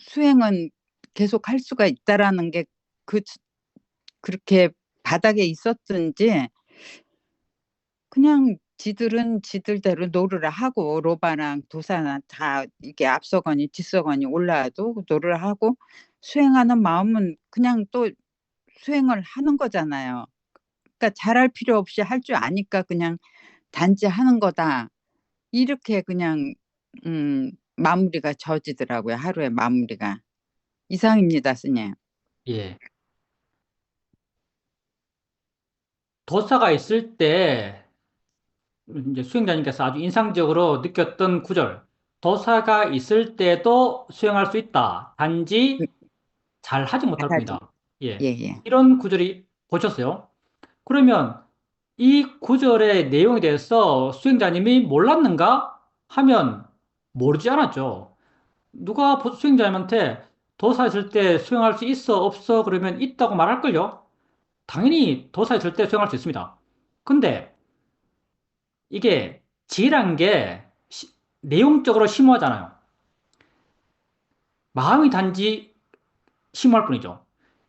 수행은 계속 할 수가 있다라는 게 그, 그렇게 바닥에 있었든지 그냥 지들은 지들대로 노를 하고 로바랑 도사나 다 이게 앞서거니 뒤서거니 올라와도 노를 하고 수행하는 마음은 그냥 또 수행을 하는 거잖아요. 그러니까 잘할 필요 없이 할 줄 아니까 그냥 단지 하는 거다. 이렇게 그냥 마무리가 져지더라고요. 하루의 마무리가. 이상입니다, 스님. 예. 도사가 있을 때 이제 수행자님께서 아주 인상적으로 느꼈던 구절. 도사가 있을 때도 수행할 수 있다. 단지 잘 하지 못할 잘하지. 뿐이다. 예. 예예. 이런 구절이 보셨어요? 그러면 이 구절의 내용에 대해서 수행자님이 몰랐는가 하면 모르지 않았죠. 누가 수행자님한테 도사 있을 때 수행할 수 있어, 없어? 그러면 있다고 말할걸요? 당연히 도사 있을 때 수행할 수 있습니다. 근데 이게 지혜란 게 내용적으로 심오하잖아요. 마음이 단지 심오할 뿐이죠.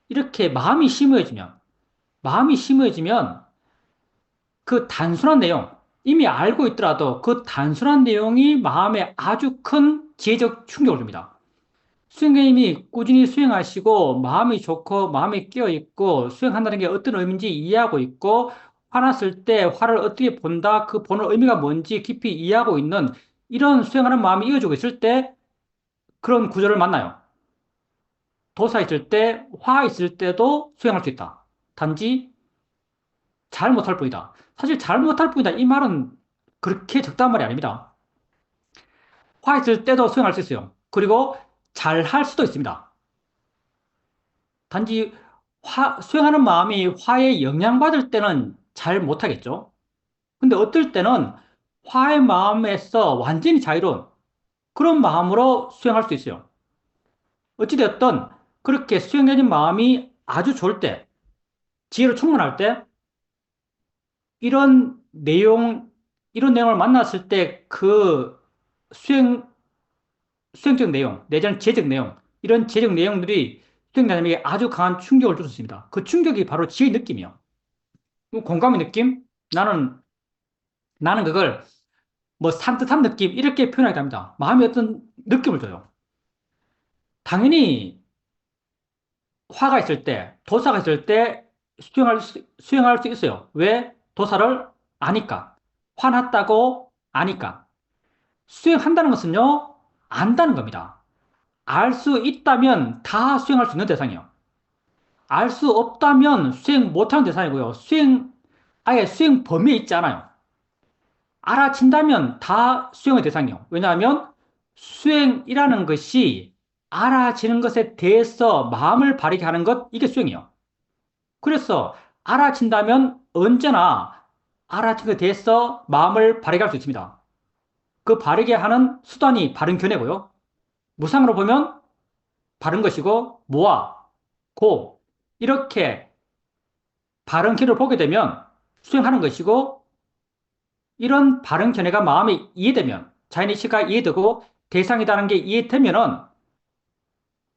이렇게 마음이 심오해지면 그 단순한 내용, 이미 알고 있더라도 그 단순한 내용이 마음에 아주 큰 지혜적 충격을 줍니다. 수행자님이 꾸준히 수행하시고 마음이 좋고 마음이 깨어 있고 수행한다는 게 어떤 의미인지 이해하고 있고 화났을 때 화를 어떻게 본다, 그 보는 의미가 뭔지 깊이 이해하고 있는 이런 수행하는 마음이 이어지고 있을 때 그런 구조를 만나요. 도사 있을 때, 화 있을 때도 수행할 수 있다. 단지 잘 못할 뿐이다. 사실 잘 못할 뿐이다. 이 말은 그렇게 적다한 말이 아닙니다. 화 있을 때도 수행할 수 있어요. 그리고 잘 할 수도 있습니다. 단지 수행하는 마음이 화에 영향받을 때는 잘 못하겠죠. 근데 어떨 때는 화의 마음에서 완전히 자유로운 그런 마음으로 수행할 수 있어요. 어찌되었든 그렇게 수행되는 마음이 아주 좋을 때, 지혜로 충만할 때, 이런 내용, 이런 내용을 만났을 때 그 수행적 내용, 내지는 지혜적 내용, 이런 지혜적 내용들이 수행자님에게 아주 강한 충격을 줄 수 있습니다. 그 충격이 바로 지혜의 느낌이요. 공감의 느낌? 나는 그걸 뭐 산뜻한 느낌, 이렇게 표현하게 됩니다. 마음이 어떤 느낌을 줘요. 당연히 화가 있을 때, 도사가 있을 때 수행할 수 있어요. 왜? 도사를 아니까. 화났다고 아니까. 수행한다는 것은요, 안다는 겁니다. 알 수 있다면 다 수행할 수 있는 대상이에요. 알 수 없다면 수행 못하는 대상이고요. 아예 수행 범위에 있지 않아요. 알아진다면 다 수행의 대상이에요. 왜냐하면 수행이라는 것이 알아지는 것에 대해서 마음을 바르게 하는 것, 이게 수행이에요. 그래서 알아진다면 언제나 알아진 것에 대해서 마음을 바르게 할 수 있습니다. 그 바르게 하는 수단이 바른 견해고요. 무상으로 보면 바른 것이고, 무아, 고, 이렇게 바른 견해를 보게 되면 수행하는 것이고, 이런 바른 견해가 마음에 이해되면, 자연의 시가 이해되고, 대상이라는 게 이해되면은,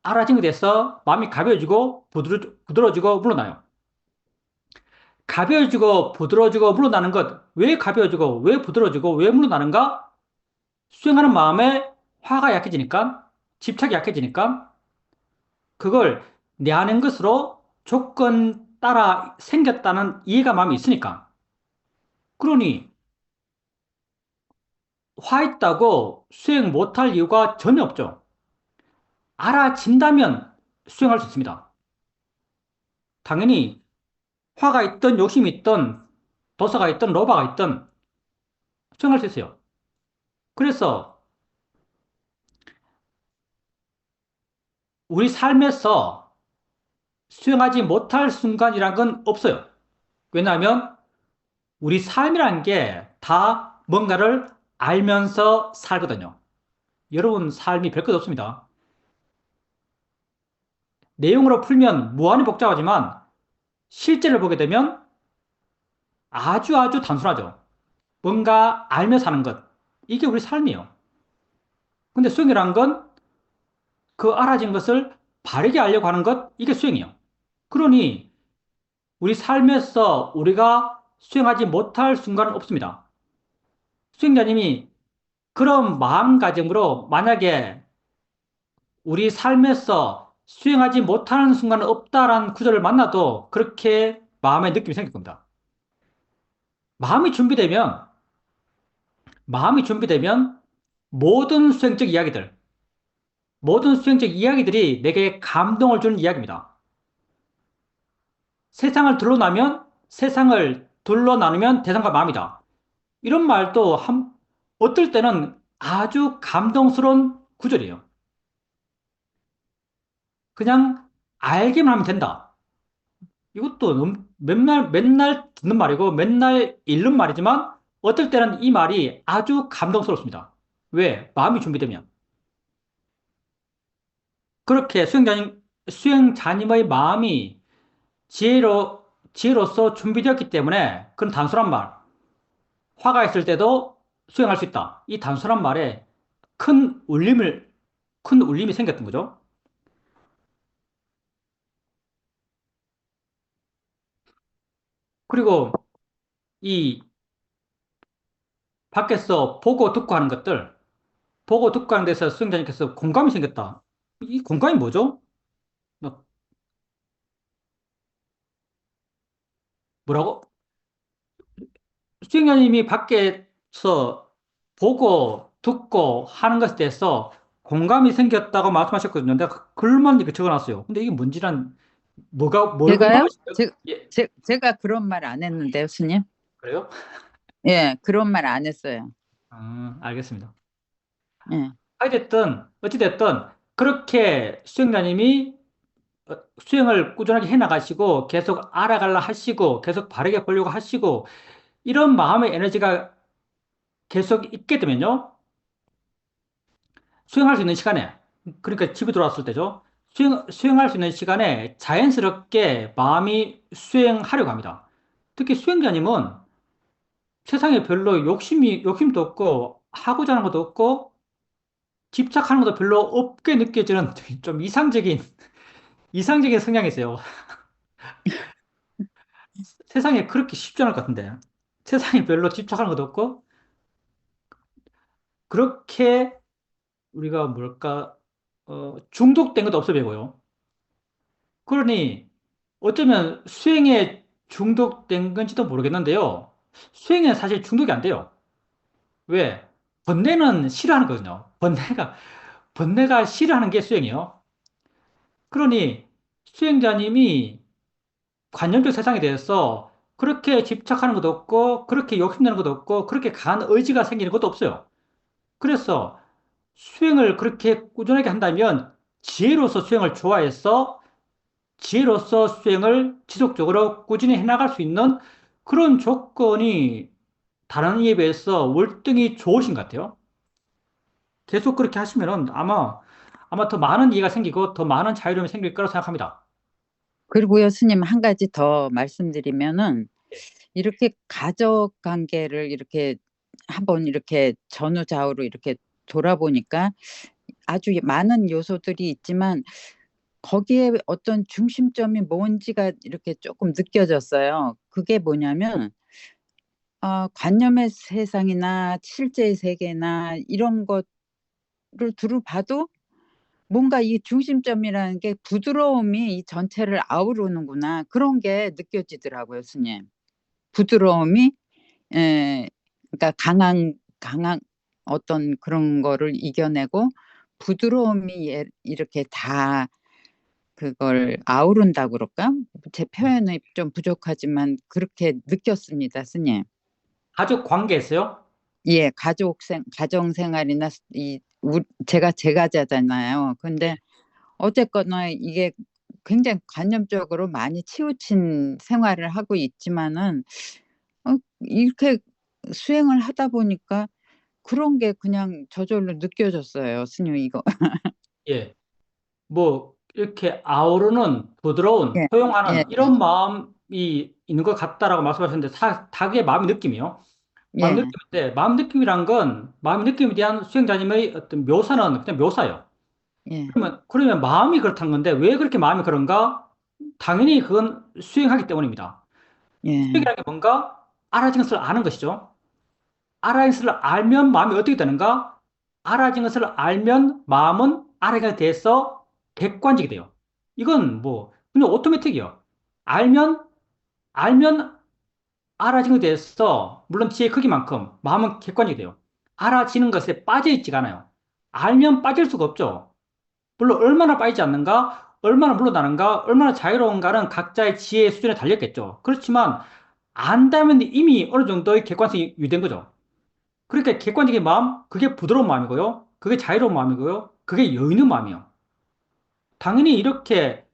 알아진 것에 대해서 마음이 가벼워지고, 부드러워지고, 물러나요. 가벼워지고, 부드러워지고, 물러나는 것, 왜 가벼워지고, 왜 부드러워지고, 왜 물러나는가? 수행하는 마음에 화가 약해지니까, 집착이 약해지니까, 그걸 내 아는 것으로 조건 따라 생겼다는 이해가 마음에 있으니까. 그러니 화 있다고 수행 못할 이유가 전혀 없죠. 알아진다면 수행할 수 있습니다. 당연히 화가 있든 욕심이 있든 도사가 있든 로바가 있든 수행할 수 있어요. 그래서 우리 삶에서 수행하지 못할 순간이란 건 없어요. 왜냐하면 우리 삶이란 게 다 뭔가를 알면서 살거든요. 여러분 삶이 별것 없습니다. 내용으로 풀면 무한히 복잡하지만 실제를 보게 되면 아주 아주 단순하죠. 뭔가 알며 사는 것. 이게 우리 삶이에요. 근데 수행이란 건 그 알아진 것을 바르게 알려고 하는 것, 이게 수행이에요. 그러니 우리 삶에서 우리가 수행하지 못할 순간은 없습니다. 수행자님이 그런 마음가짐으로 만약에 우리 삶에서 수행하지 못하는 순간은 없다라는 구절을 만나도 그렇게 마음의 느낌이 생길 겁니다. 마음이 준비되면, 마음이 준비되면 모든 수행적 이야기들, 모든 수행적 이야기들이 내게 감동을 주는 이야기입니다. 세상을 둘러나면, 세상을 둘러나누면 대상과 마음이다. 이런 말도 어떨 때는 아주 감동스러운 구절이에요. 그냥 알기만 하면 된다. 이것도 맨날, 맨날 듣는 말이고 맨날 읽는 말이지만 어떨 때는 이 말이 아주 감동스럽습니다. 왜? 마음이 준비되면. 그렇게 수행자님의 마음이 지혜로서 준비되었기 때문에 그런 단순한 말, 화가 있을 때도 수행할 수 있다. 이 단순한 말에 큰 울림을, 큰 울림이 생겼던 거죠. 그리고 이 밖에서 보고 듣고 하는 것들, 보고 듣고 하는 데서 수행자님께서 공감이 생겼다. 이 공감이 뭐죠? 뭐, 뭐라고? 수행자님이 밖에서 보고 듣고 하는 것에 대해서 공감이 생겼다고 말씀하셨거든요. 내가 글만 이렇게 적어놨어요. 근데 이게 뭔지란, 뭘 제가요? 공감하셨어요? 예, 제가 그런 말 안 했는데요, 스님. 그래요? 예, 그런 말 안 했어요. 알겠습니다. 예. 어찌됐든, 그렇게 수행자님이 수행을 꾸준하게 해나가시고, 계속 알아가려 하시고, 계속 바르게 보려고 하시고, 이런 마음의 에너지가 계속 있게 되면요. 수행할 수 있는 시간에, 그러니까 집에 돌아왔을 때죠. 수행할 수 있는 시간에 자연스럽게 마음이 수행하려고 합니다. 특히 수행자님은 세상에 별로 욕심도 없고, 하고자 하는 것도 없고, 집착하는 것도 별로 없게 느껴지는 좀 이상적인 성향이세요. 세상에 그렇게 쉽지 않을 것 같은데. 세상에 별로 집착하는 것도 없고, 그렇게 우리가 뭘까, 중독된 것도 없어 보이고요. 그러니 어쩌면 수행에 중독된 건지도 모르겠는데요. 수행에 사실 중독이 안 돼요. 왜? 번뇌는 싫어하는 거거든요. 번뇌가 싫어하는 게 수행이에요. 그러니 수행자님이 관념적 세상에 대해서 그렇게 집착하는 것도 없고, 그렇게 욕심내는 것도 없고, 그렇게 강한 의지가 생기는 것도 없어요. 그래서 수행을 그렇게 꾸준하게 한다면 지혜로서 수행을 좋아해서 지혜로서 수행을 지속적으로 꾸준히 해나갈 수 있는 그런 조건이 다른 이에 비해서 월등히 좋으신 것 같아요. 계속 그렇게 하시면은 아마 더 많은 이해가 생기고 더 많은 자유로움이 생길 거라고 생각합니다. 그리고요, 스님 한 가지 더 말씀드리면은 이렇게 가족 관계를 이렇게 한번 이렇게 전후좌우로 이렇게 돌아보니까 아주 많은 요소들이 있지만 거기에 어떤 중심점이 뭔지가 이렇게 조금 느껴졌어요. 그게 뭐냐면 관념의 세상이나 실제의 세계나 이런 것을 두루 봐도 뭔가 이 중심점이라는 게 부드러움이 이 전체를 아우르는구나. 그런 게 느껴지더라고요, 스님. 부드러움이 그러니까 강한 어떤 그런 거를 이겨내고 부드러움이 이렇게 다 그걸 아우른다 그럴까? 제 표현이 좀 부족하지만 그렇게 느꼈습니다, 스님. 가족 관계에서요? 예, 가정 생활이나 제가 제가자잖아요. 근데 어쨌거나 이게 굉장히 관념적으로 많이 치우친 생활을 하고 있지만은 이렇게 수행을 하다 보니까 그런 게 그냥 저절로 느껴졌어요, 스님 이거. 예. 뭐 이렇게 아우르는 부드러운 예, 예, 포용하는 이런 마음이 있는 것 같다라고 말씀하셨는데 다 그게 마음의 느낌이요. 마음 예, 느낌인데 마음 느낌이란 건 마음 느낌에 대한 수행자님의 어떤 묘사는 그냥 묘사예요. 예, 그러면 마음이 그렇다는 건데 왜 그렇게 마음이 그런가? 당연히 그건 수행하기 때문입니다. 예, 수행이라는 게 뭔가 알아진 것을 아는 것이죠. 알아진 것을 알면 마음이 어떻게 되는가? 알아진 것을 알면 마음은 알아가게 돼서 객관적이 돼요. 이건 뭐 그냥 오토매틱이요. 알면 알아진 것에 대해서 물론 지혜의 크기만큼 마음은 객관적이 돼요. 알아지는 것에 빠져 있지가 않아요. 알면 빠질 수가 없죠. 물론 얼마나 빠지지 않는가, 얼마나 물러나는가, 얼마나 자유로운가는 각자의 지혜 수준에 달렸겠죠. 그렇지만 안다면 이미 어느 정도의 객관성이 유지된 거죠. 그러니까 객관적인 마음, 그게 부드러운 마음이고요. 그게 자유로운 마음이고요. 그게 여유 있는 마음이에요. 당연히 이렇게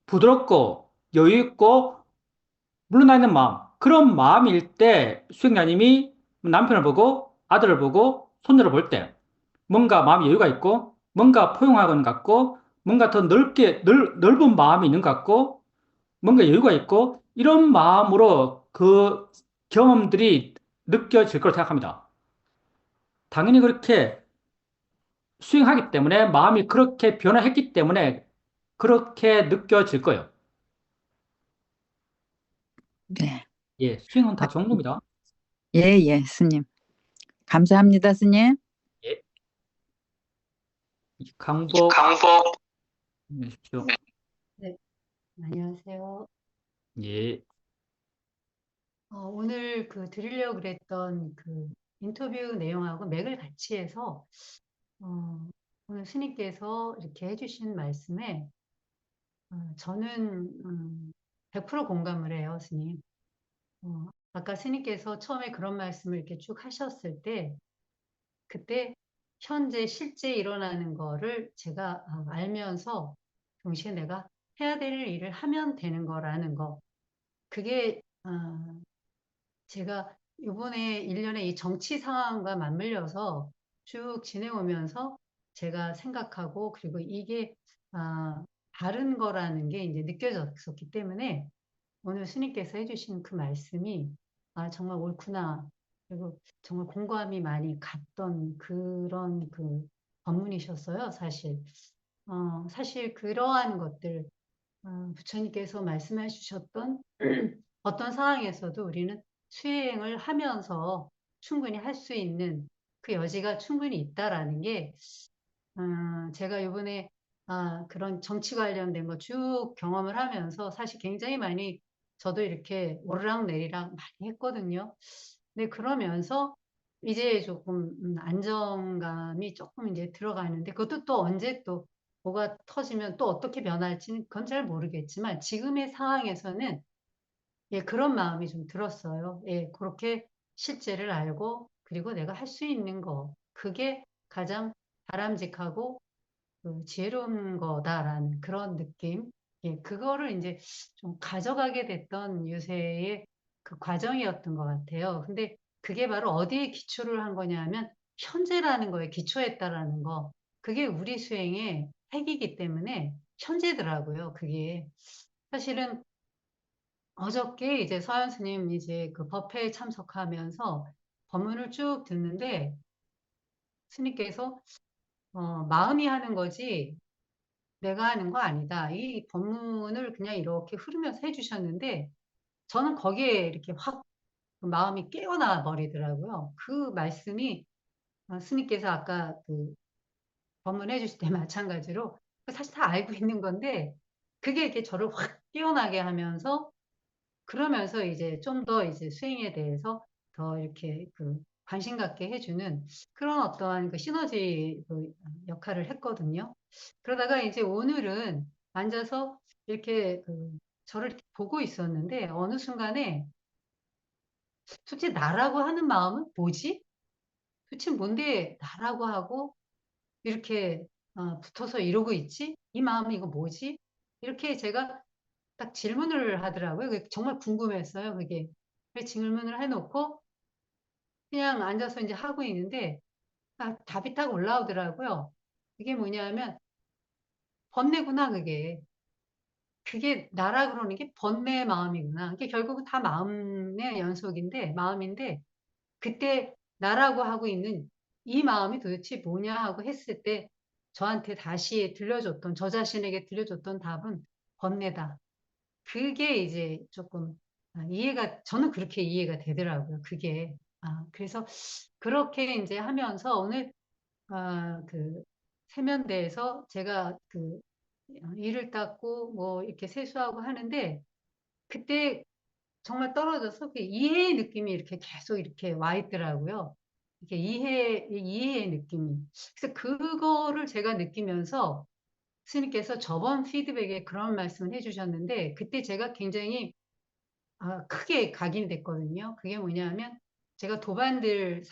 부드럽고 여유 있고 물러나 있는 마음, 그런 마음일 때 수행자님이 남편을 보고 아들을 보고 손녀를 볼 때 뭔가 마음 여유가 있고 뭔가 포용하는 것 같고 뭔가 더 넓은 마음이 있는 것 같고 뭔가 여유가 있고 이런 마음으로 그 경험들이 느껴질 거라고 생각합니다. 당연히 그렇게 수행하기 때문에 마음이 그렇게 변화했기 때문에 그렇게 느껴질 거예요. 네. 예, 수행은 아, 다 좋은 겁니다. 예, 예, 스님. 감사합니다, 스님. 예, 강복 강복. 해주십시오. 네, 안녕하세요. 예, 오늘 드리려고 그랬던 인터뷰 내용하고 맥을 같이 해서, 어, 오늘 스님께서 이렇게 해주신 말씀에, 저는, 100% 공감을 해요, 스님. 아까 스님께서 처음에 그런 말씀을 이렇게 쭉 하셨을 때, 그때 현재 실제 일어나는 거를 제가 알면서 동시에 내가 해야 될 일을 하면 되는 거라는 거. 그게 제가 이번에 1년에 이 정치 상황과 맞물려서 쭉 지내오면서 제가 생각하고 그리고 이게 다른 거라는 게 이제 느껴졌었기 때문에 오늘 스님께서 해주신 그 말씀이 정말 옳구나. 그리고 정말 공감이 많이 갔던 그런 법문이셨어요, 사실. 사실 그러한 것들, 부처님께서 말씀해 주셨던 어떤 상황에서도 우리는 수행을 하면서 충분히 할 수 있는 그 여지가 충분히 있다라는 게, 제가 이번에 그런 정치 관련된 거 쭉 경험을 하면서 사실 굉장히 많이 저도 이렇게 오르락내리락 많이 했거든요. 근데 그러면서 이제 조금 안정감이 조금 이제 들어가는데 그것도 또 언제 또 뭐가 터지면 또 어떻게 변할지는 그건 잘 모르겠지만 지금의 상황에서는 예, 그런 마음이 좀 들었어요. 예, 그렇게 실제를 알고 그리고 내가 할 수 있는 거 그게 가장 바람직하고 지혜로운 거다라는 그런 느낌. 예, 그거를 이제 좀 가져가게 됐던 요새의 그 과정이었던 것 같아요. 근데 그게 바로 어디에 기초를 한 거냐면 현재라는 거에 기초했다라는 거. 그게 우리 수행의 핵이기 때문에 현재더라고요. 그게 사실은 어저께 이제 서현 스님 이제 그 법회에 참석하면서 법문을 쭉 듣는데 스님께서 마음이 하는 거지 내가 하는 거 아니다. 이 법문을 그냥 이렇게 흐르면서 해주셨는데 저는 거기에 이렇게 확 마음이 깨어나 버리더라고요. 그 말씀이 스님께서 아까 법문해 주실 때 마찬가지로 사실 다 알고 있는 건데 그게 이렇게 저를 확 깨어나게 하면서 그러면서 이제 좀 더 이제 수행에 대해서 더 이렇게 관심 갖게 해주는 그런 어떠한 시너지 역할을 했거든요. 그러다가 이제 오늘은 앉아서 이렇게 저를 이렇게 보고 있었는데 어느 순간에 솔직히 나라고 하는 마음은 뭐지? 도대체 뭔데 나라고 하고 이렇게 붙어서 이러고 있지? 이 마음이 이거 뭐지? 이렇게 제가 딱 질문을 하더라고요. 그게 정말 궁금했어요, 그게. 그래서 질문을 해놓고 그냥 앉아서 이제 하고 있는데 답이 딱 올라오더라고요. 그게 뭐냐면 번뇌구나, 그게. 그게 나라 그러는 게 번뇌의 마음이구나. 그게 결국은 다 마음의 연속인데, 마음인데, 그때 나라고 하고 있는 이 마음이 도대체 뭐냐 하고 했을 때 저한테 다시 들려줬던, 저 자신에게 들려줬던 답은 번뇌다. 그게 이제 조금 저는 그렇게 이해가 되더라고요. 그게. 그래서 그렇게 이제 하면서 오늘 세면대에서 제가 이를 닦고 뭐 이렇게 세수하고 하는데 그때 정말 떨어져서 그 이해의 느낌이 이렇게 계속 이렇게 와 있더라고요. 이렇게 이해의 느낌이. 그래서 그거를 제가 느끼면서 스님께서 저번 피드백에 그런 말씀을 해주셨는데 그때 제가 굉장히 크게 각인이 됐거든요. 그게 뭐냐면 제가 도반들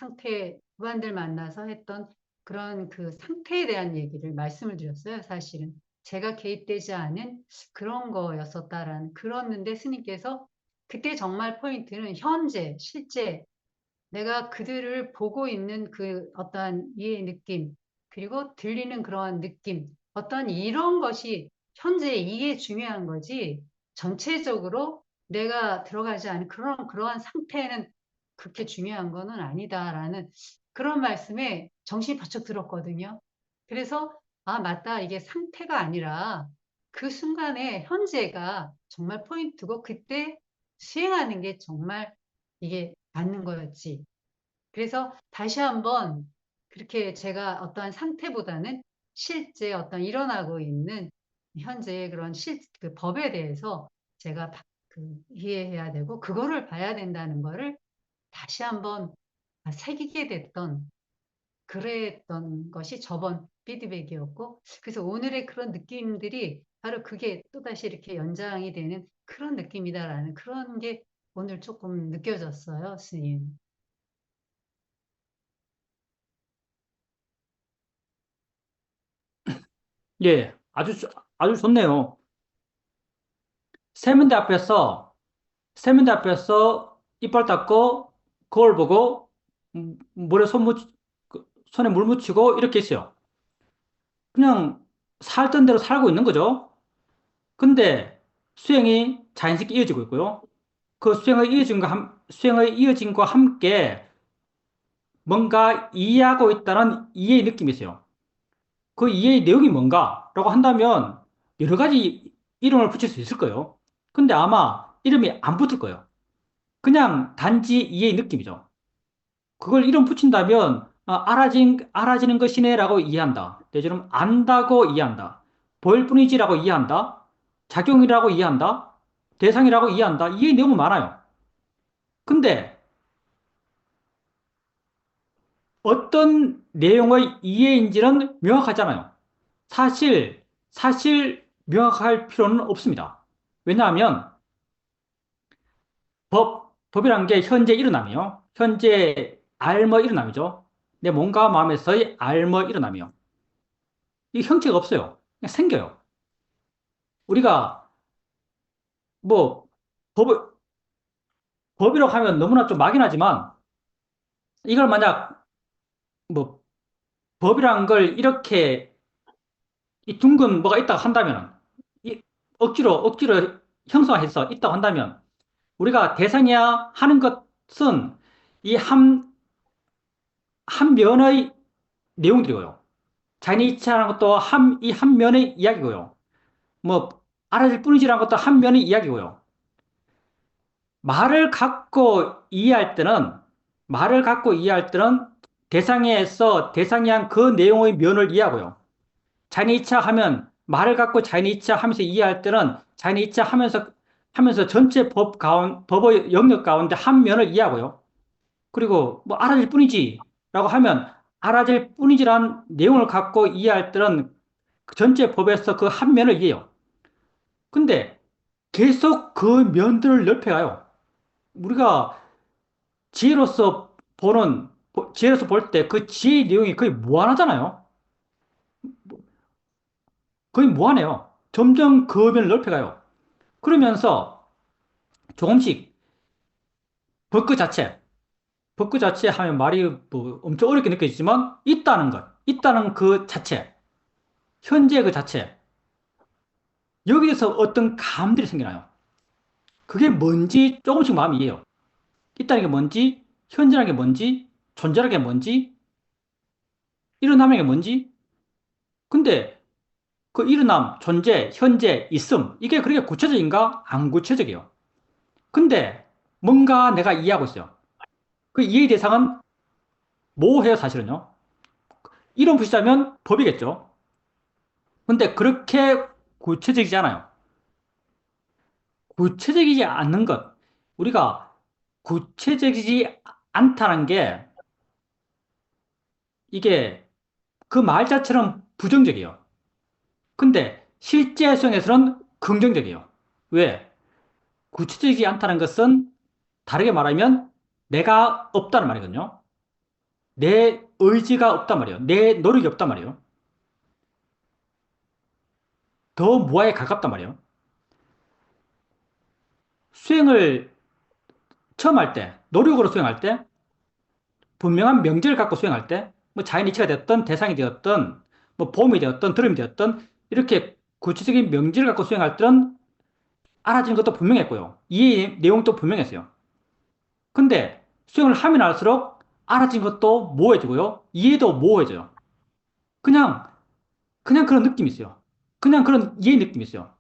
만나서 했던 그런 그 상태에 대한 얘기를 말씀을 드렸어요. 사실은 제가 개입되지 않은 그런 거였었다라는 그랬는데 스님께서 그때 정말 포인트는 현재, 실제 내가 그들을 보고 있는 그 어떠한 이해의 느낌, 그리고 들리는 그러한 느낌, 어떤 이런 것이 현재 이게 중요한 거지, 전체적으로 내가 들어가지 않은 그러한 상태는 그렇게 중요한 거는 아니다라는 그런 말씀에 정신이 번쩍 들었거든요. 그래서, 맞다. 이게 상태가 아니라 그 순간에 현재가 정말 포인트고, 그때 수행하는 게 정말 이게 맞는 거였지. 그래서 다시 한번 그렇게 제가 어떠한 상태보다는 실제 어떤 일어나고 있는 현재의 그런 그 법에 대해서 제가 이해해야 되고 그거를 봐야 된다는 거를 다시 한번 새기게 됐던 그랬던 것이 저번 피드백이었고, 그래서 오늘의 그런 느낌들이 바로 그게 또다시 이렇게 연장이 되는 그런 느낌이다라는 그런 게 오늘 조금 느껴졌어요, 스님. 예, 아주 좋네요. 세면대 앞에서, 세면대 앞에서 이빨 닦고, 거울 보고, 물에 손에 물 묻히고, 이렇게 있어요. 그냥 살던 대로 살고 있는 거죠. 근데 수행이 자연스럽게 이어지고 있고요. 그 수행의 이어짐과 함께 뭔가 이해하고 있다는 이해의 느낌이 있어요. 그 이해의 내용이 뭔가라고 한다면 여러 가지 이름을 붙일 수 있을 거예요. 근데 아마 이름이 안 붙을 거예요. 그냥 단지 이해의 느낌이죠. 그걸 이름 붙인다면 알아지는 것이네라고 이해한다. 내지는 안다고 이해한다. 보일 뿐이지라고 이해한다. 작용이라고 이해한다. 대상이라고 이해한다. 이해 내용은 많아요. 근데 어떤 내용의 이해인지는 명확하잖아요. 사실 명확할 필요는 없습니다. 왜냐하면 법이란 게 현재 일어나며, 현재 알머 일어남이죠. 내 몸과 마음에서의 알머 일어나며. 이 형체가 없어요. 그냥 생겨요. 우리가 뭐 법, 법이라고 하면 너무나 좀 막연하지만 이걸 만약 뭐 법이란 걸 이렇게 이 둥근 뭐가 있다고 한다면 이 억지로 형성해서 있다고 한다면 우리가 대상이야 하는 것은 이 한 면의 내용들이고요. 자니치라는 것도 이 한 면의 이야기고요. 뭐 알아질 뿐이지라는 것도 한 면의 이야기고요. 말을 갖고 이해할 때는 말을 갖고 이해할 때는 대상이 한 그 내용의 면을 이해하고요. 자니차 하면 말을 갖고 자니차 하면서 이해할 때는 자니차 하면서 전체 법의 영역 가운데 한 면을 이해하고요. 그리고 뭐 알아질 뿐이지라고 하면 알아질 뿐이지란 내용을 갖고 이해할 때는 그 전체 법에서 그 한 면을 이해해요. 근데 계속 그 면들을 넓혀가요. 우리가 지혜로서 볼 때 그 지혜의 내용이 거의 무한하잖아요. 거의 무한해요. 점점 그 면을 넓혀가요. 그러면서 조금씩 벚그 자체, 벚그 자체 하면 말이 뭐 엄청 어렵게 느껴지지만 있다는 그 자체, 현재 그 자체, 여기에서 어떤 감들이 생겨나요. 그게 뭔지 조금씩 마음이 이해요. 있다는 게 뭔지, 현재라는 게 뭔지, 존재라는 게 뭔지, 일어나는 게 뭔지. 근데 그 일어남, 존재, 현재, 있음, 이게 그렇게 구체적인가? 안 구체적이에요. 근데 뭔가 내가 이해하고 있어요. 그 이해 대상은 뭐해요, 사실은요? 이름 붙이자면 법이겠죠. 근데 그렇게 구체적이지 않아요. 구체적이지 않는 것. 우리가 구체적이지 않다는 게 이게 그 말 자체는 부정적이에요. 근데 실제 수행에서는 긍정적이에요. 왜? 구체적이지 않다는 것은 다르게 말하면 내가 없다는 말이거든요. 내 의지가 없단 말이에요. 내 노력이 없단 말이에요. 더 무아에 가깝단 말이에요. 수행을 처음 할 때, 노력으로 수행할 때, 분명한 명제를 갖고 수행할 때, 뭐 자연 이치가 되었던, 대상이 되었던, 뭐 봄이 되었던, 드럼이 되었던, 이렇게 구체적인 명제를 갖고 수행할 때는 알아지는 것도 분명했고요. 이해 내용도 분명했어요. 근데 수행을 하면 할수록 알아진 것도 모호해지고요. 이해도 모호해져요. 그냥, 그냥 그런 느낌이 있어요. 그냥 그런 이해의 느낌이 있어요.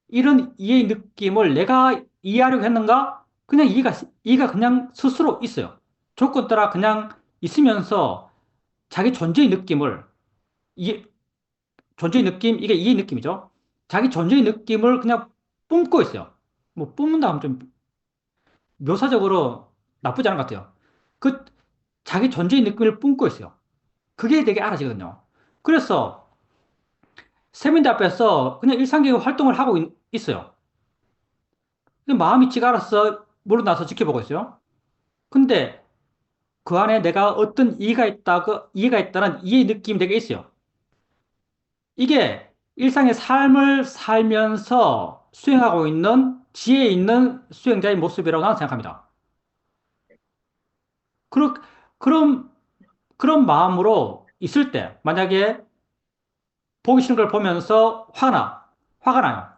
이런 이해의 느낌을 내가 이해하려고 했는가? 그냥 이해가 그냥 스스로 있어요. 조건 따라 그냥 있으면서 자기 존재의 느낌을, 이해, 존재의 느낌, 이게 이해의 느낌이죠. 자기 존재의 느낌을 그냥 뿜고 있어요. 뭐 뿜는다 하면 좀 묘사적으로 나쁘지 않은 것 같아요. 그 자기 존재의 느낌을 뿜고 있어요. 그게 되게 알아지거든요. 그래서 세면대 앞에서 그냥 일상적인 활동을 하고 있어요. 근데 마음이 지가 알아서 물러나서 지켜보고 있어요. 근데 그 안에 내가 어떤 이해가 있다는 이해의 느낌이 되게 있어요. 이게 일상의 삶을 살면서 수행하고 있는 지혜 있는 수행자의 모습이라고 나는 생각합니다. 그런, 그런, 그런 마음으로 있을 때, 만약에 보기 싫은 걸 보면서 화가 나요.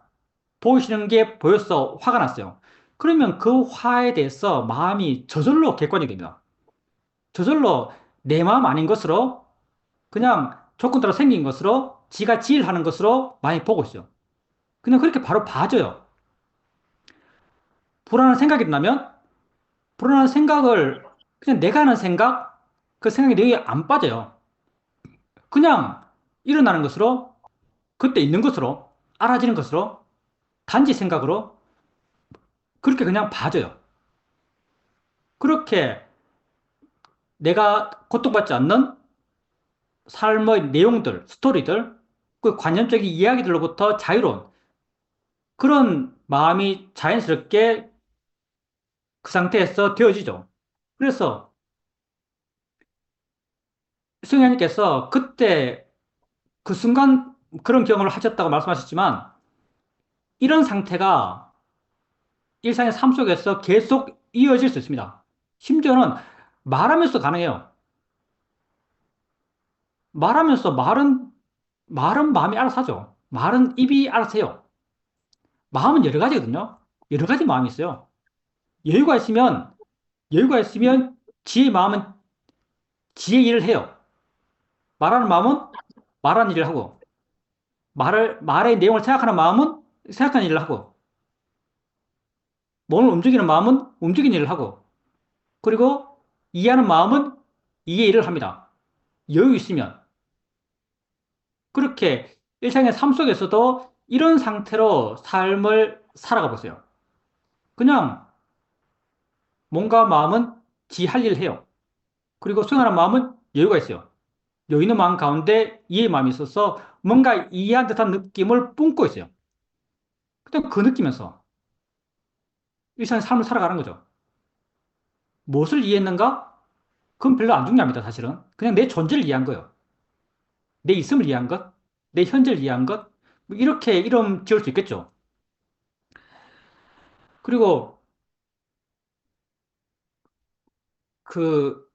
보기 싫은 게 보여서 화가 났어요. 그러면 그 화에 대해서 마음이 저절로 객관이 됩니다. 저절로 내 마음 아닌 것으로 그냥 조건 따라 생긴 것으로 지가 지일하는 것으로 많이 보고 있어요. 그냥 그렇게 바로 봐줘요. 불안한 생각이 나면 불안한 생각을 그냥 내가 하는 생각, 그 생각이 내게 안 빠져요. 그냥 일어나는 것으로, 그때 있는 것으로, 알아지는 것으로, 단지 생각으로 그렇게 그냥 봐줘요. 그렇게 내가 고통받지 않는 삶의 내용들, 스토리들, 그 관념적인 이야기들로부터 자유로운 그런 마음이 자연스럽게 그 상태에서 되어지죠. 그래서 승현님께서 그때 그 순간 그런 경험을 하셨다고 말씀하셨지만 이런 상태가 일상의 삶 속에서 계속 이어질 수 있습니다. 심지어는 말하면서 가능해요. 말하면서 말은 마음이 알아서 하죠. 말은 입이 알아서 해요. 마음은 여러 가지거든요. 여러 가지 마음이 있어요. 여유가 있으면, 여유가 있으면 지혜의 마음은 지혜 일을 해요. 말하는 마음은 말하는 일을 하고, 말의 내용을 생각하는 마음은 생각하는 일을 하고, 몸을 움직이는 마음은 움직이는 일을 하고, 그리고 이해하는 마음은 이해 일을 합니다. 여유 있으면. 그렇게 일상의 삶 속에서도 이런 상태로 삶을 살아가 보세요. 그냥 몸과 마음은 지 할 일을 해요. 그리고 수행하는 마음은 여유가 있어요. 여유 있는 마음 가운데 이해의 마음이 있어서 뭔가 이해한 듯한 느낌을 뿜고 있어요. 그냥 그 느끼면서 일상의 삶을 살아가는 거죠. 무엇을 이해했는가? 그건 별로 안 중요합니다, 사실은. 그냥 내 존재를 이해한 거예요. 내 있음을 이해한 것, 내 현재를 이해한 것, 뭐 이렇게 이름 지을 수 있겠죠. 그리고 그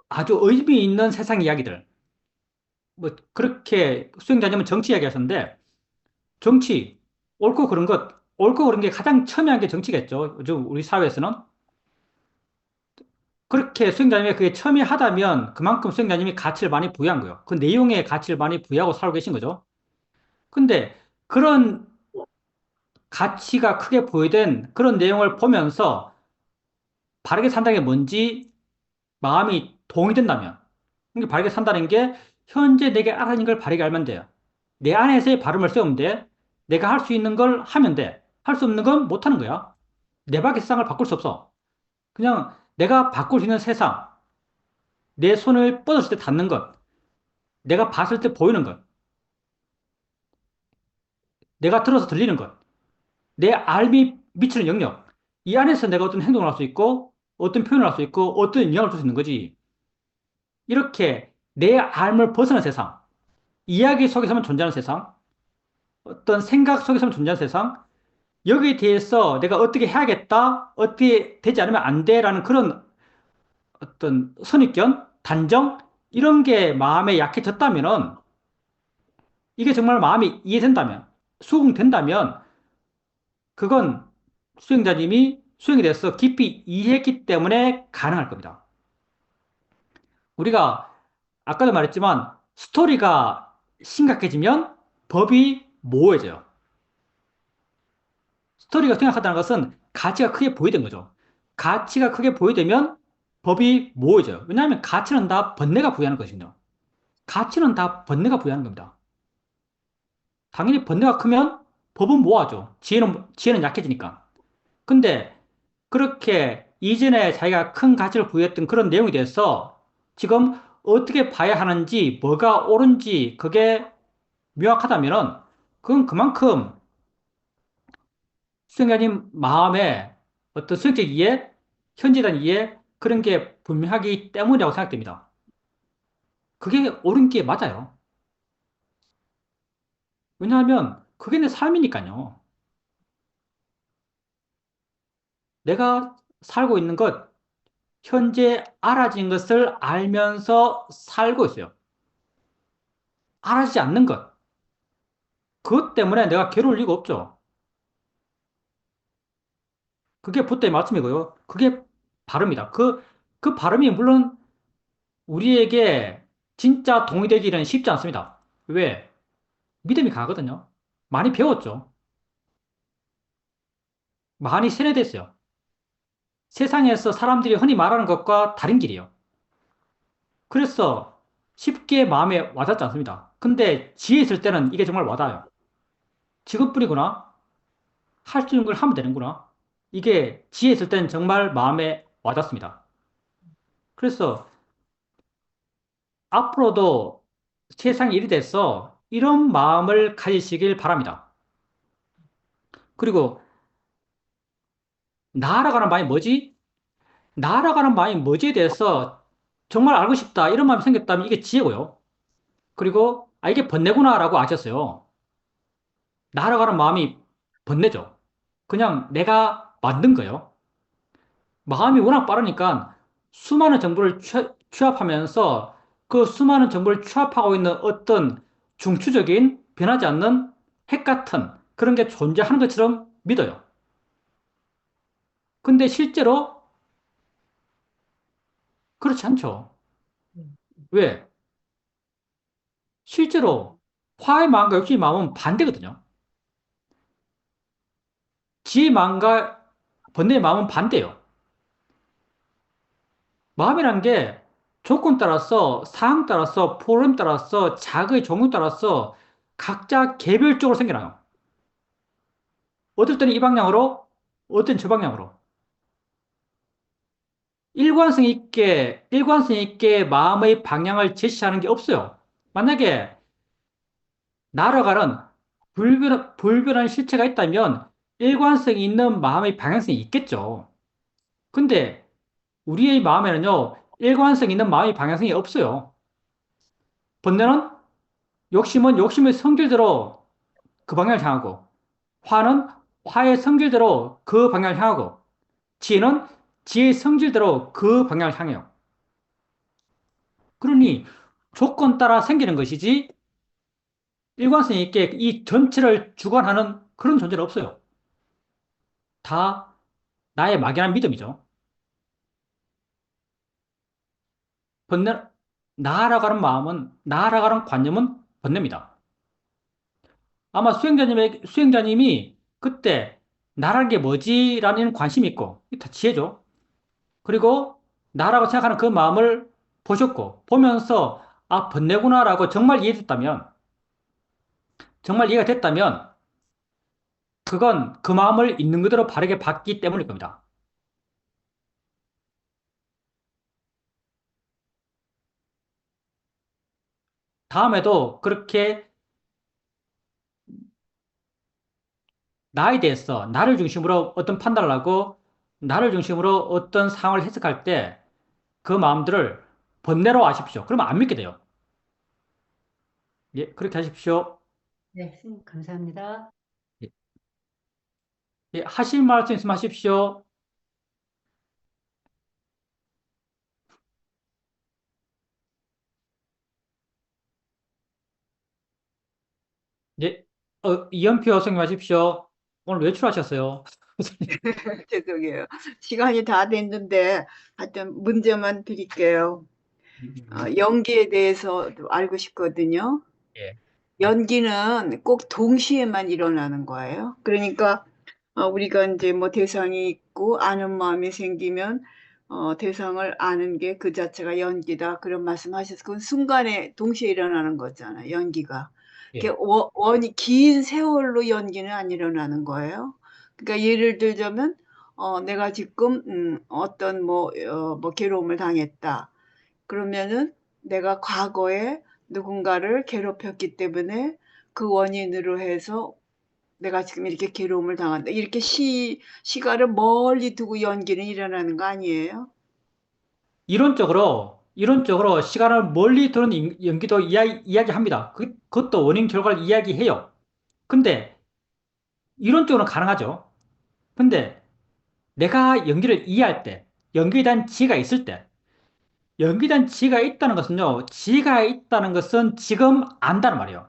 아주 의미 있는 세상 이야기들, 뭐 그렇게 수행자님은 정치 이야기 하셨는데, 정치, 옳고 그른 게 가장 첨예한 게 정치겠죠. 요즘 우리 사회에서는. 그렇게 수행자님이 그게 첨예하다면 그만큼 수행자님이 가치를 많이 부여한 거예요. 그 내용에 가치를 많이 부여하고 살고 계신 거죠. 근데 그런 가치가 크게 부여된 그런 내용을 보면서 바르게 산다는 게 뭔지 마음이 동의된다면, 이게 바르게 산다는 게 현재 내게 알아는 걸 바르게 알면 돼요. 내 안에서의 발음을 세우면 돼. 내가 할 수 있는 걸 하면 돼. 할 수 없는 건 못 하는 거야. 내 밖의 세상을 바꿀 수 없어. 그냥 내가 바꿀 수 있는 세상, 내 손을 뻗었을 때 닿는 것, 내가 봤을 때 보이는 것, 내가 들어서 들리는 것, 내 미치는 영역. 이 안에서 내가 어떤 행동을 할 수 있고, 어떤 표현을 할 수 있고, 어떤 영향을 줄 수 있는 거지. 이렇게 내 삶을 벗어난 세상, 이야기 속에서만 존재하는 세상, 어떤 생각 속에서만 존재하는 세상, 여기에 대해서 내가 어떻게 해야겠다, 어떻게 되지 않으면 안 돼라는 그런 어떤 선입견, 단정, 이런 게 마음에 약해졌다면은, 이게 정말 마음이 이해된다면, 수긍된다면, 그건 수행자님이 수행에 대해서 깊이 이해했기 때문에 가능할 겁니다. 우리가 아까도 말했지만 스토리가 심각해지면 법이 모호해져요. 스토리가 심각하다는 것은 가치가 크게 보이는 거죠. 가치가 크게 보이되면 법이 모호해져요. 왜냐하면 가치는 다 번뇌가 부여하는 것이거든요. 가치는 다 번뇌가 부여하는 겁니다. 당연히 번뇌가 크면 법은 모호하죠. 지혜는 약해지니까. 근데 그렇게 이전에 자기가 큰 가치를 부여했던 그런 내용에 대해서 지금 어떻게 봐야 하는지, 뭐가 옳은지, 그게 명확하다면은, 그건 그만큼 수행자님 마음에 어떤 수행적 이해, 현재에 대한 이해, 그런 게 분명하기 때문이라고 생각됩니다. 그게 옳은 게 맞아요. 왜냐하면 그게 내 삶이니까요. 내가 살고 있는 것, 현재 알아진 것을 알면서 살고 있어요. 알아지지 않는 것. 그것 때문에 내가 괴로울 리가 없죠. 그게 붓다의 말씀이고요. 그게 발음이다. 그 발음이 물론 우리에게 진짜 동의되기는 쉽지 않습니다. 왜? 믿음이 강하거든요. 많이 배웠죠. 많이 세뇌됐어요. 세상에서 사람들이 흔히 말하는 것과 다른 길이에요. 그래서 쉽게 마음에 와닿지 않습니다. 근데 지혜 있을 때는 이게 정말 와닿아요. 직업뿐이구나. 할 수 있는 걸 하면 되는구나. 이게 지혜 있을 때는 정말 마음에 와닿습니다. 그래서 앞으로도 세상이 일이 돼서 이런 마음을 가지시길 바랍니다. 그리고 나아가는 마음이 뭐지? 나아가는 마음이 뭐지에 대해서 정말 알고 싶다 이런 마음이 생겼다면 이게 지혜고요. 그리고 이게 번뇌구나라고 아셨어요. 나아가는 마음이 번뇌죠. 그냥 내가 만든 거예요. 마음이 워낙 빠르니까 수많은 정보를 취합하면서 그 수많은 정보를 취합하고 있는 어떤 중추적인 변하지 않는 핵 같은 그런 게 존재하는 것처럼 믿어요. 근데 실제로 그렇지 않죠. 음, 왜? 실제로 화의 마음과 욕심의 마음은 반대거든요. 지의 마음과 번뇌의 마음은 반대예요. 마음이란 게 조건 따라서, 상황 따라서, 프로그램 따라서, 자극의 종류 따라서 각자 개별적으로 생겨나요. 어떨 때는 이 방향으로, 어떨 때는 저 방향으로. 일관성 있게 마음의 방향을 제시하는 게 없어요. 만약에 날아가는 불변한 실체가 있다면 일관성이 있는 마음의 방향성이 있겠죠. 근데 우리의 마음에는요, 일관성 있는 마음의 방향성이 없어요. 번뇌는 욕심은 욕심의 성질대로 그 방향을 향하고, 화는 화의 성질대로 그 방향을 향하고, 지혜는 지혜의 성질대로 그 방향을 향해요. 그러니 조건 따라 생기는 것이지 일관성 있게 이 전체를 주관하는 그런 존재는 없어요. 다 나의 막연한 믿음이죠. 번뇌, 나아가는 마음은, 나아가는 관념은 번뇌입니다. 아마 수행자님이 그때 나라는 게 뭐지라는 관심이 있고, 이게 다 지혜죠. 그리고 나라고 생각하는 그 마음을 보셨고, 보면서, 번뇌구나라고 정말 이해가 됐다면, 그건 그 마음을 있는 그대로 바르게 봤기 때문일 겁니다. 다음에도 그렇게 나에 대해서 나를 중심으로 어떤 판단을 하고 나를 중심으로 어떤 상황을 해석할 때 그 마음들을 번뇌로 하십시오. 그러면 안 믿게 돼요. 예, 그렇게 하십시오. 네, 선생님, 감사합니다. 예, 예, 하실 말씀 있으면 하십시오. 예, 이연표 선생님 하십시오. 오늘 외출하셨어요. 죄송해요. 시간이 다 됐는데 하여튼 문제만 드릴게요. 연기에 대해서도 알고 싶거든요. 예. 연기는 꼭 동시에만 일어나는 거예요. 그러니까 우리가 이제 뭐 대상이 있고 아는 마음이 생기면 대상을 아는 게 그 자체가 연기다. 그런 말씀하셔서 그건 순간에 동시에 일어나는 거잖아요. 연기가. 예. 원이 긴 세월로 연기는 안 일어나는 거예요. 그러니까 예를 들자면 내가 지금 어떤 뭐 괴로움을 당했다. 그러면은 내가 과거에 누군가를 괴롭혔기 때문에 그 원인으로 해서 내가 지금 이렇게 괴로움을 당한다. 이렇게 시가를 멀리 두고 연기는 일어나는 거 아니에요? 이론적으로 시간을 멀리 두는 연기도 이야기합니다. 그것도 원인 결과를 이야기해요. 근데 이론적으로는 가능하죠. 근데 내가 연기를 이해할 때, 연기에 대한 지혜가 있을 때, 연기에 대한 지혜가 있다는 것은요, 지혜가 있다는 것은 지금 안다는 말이에요.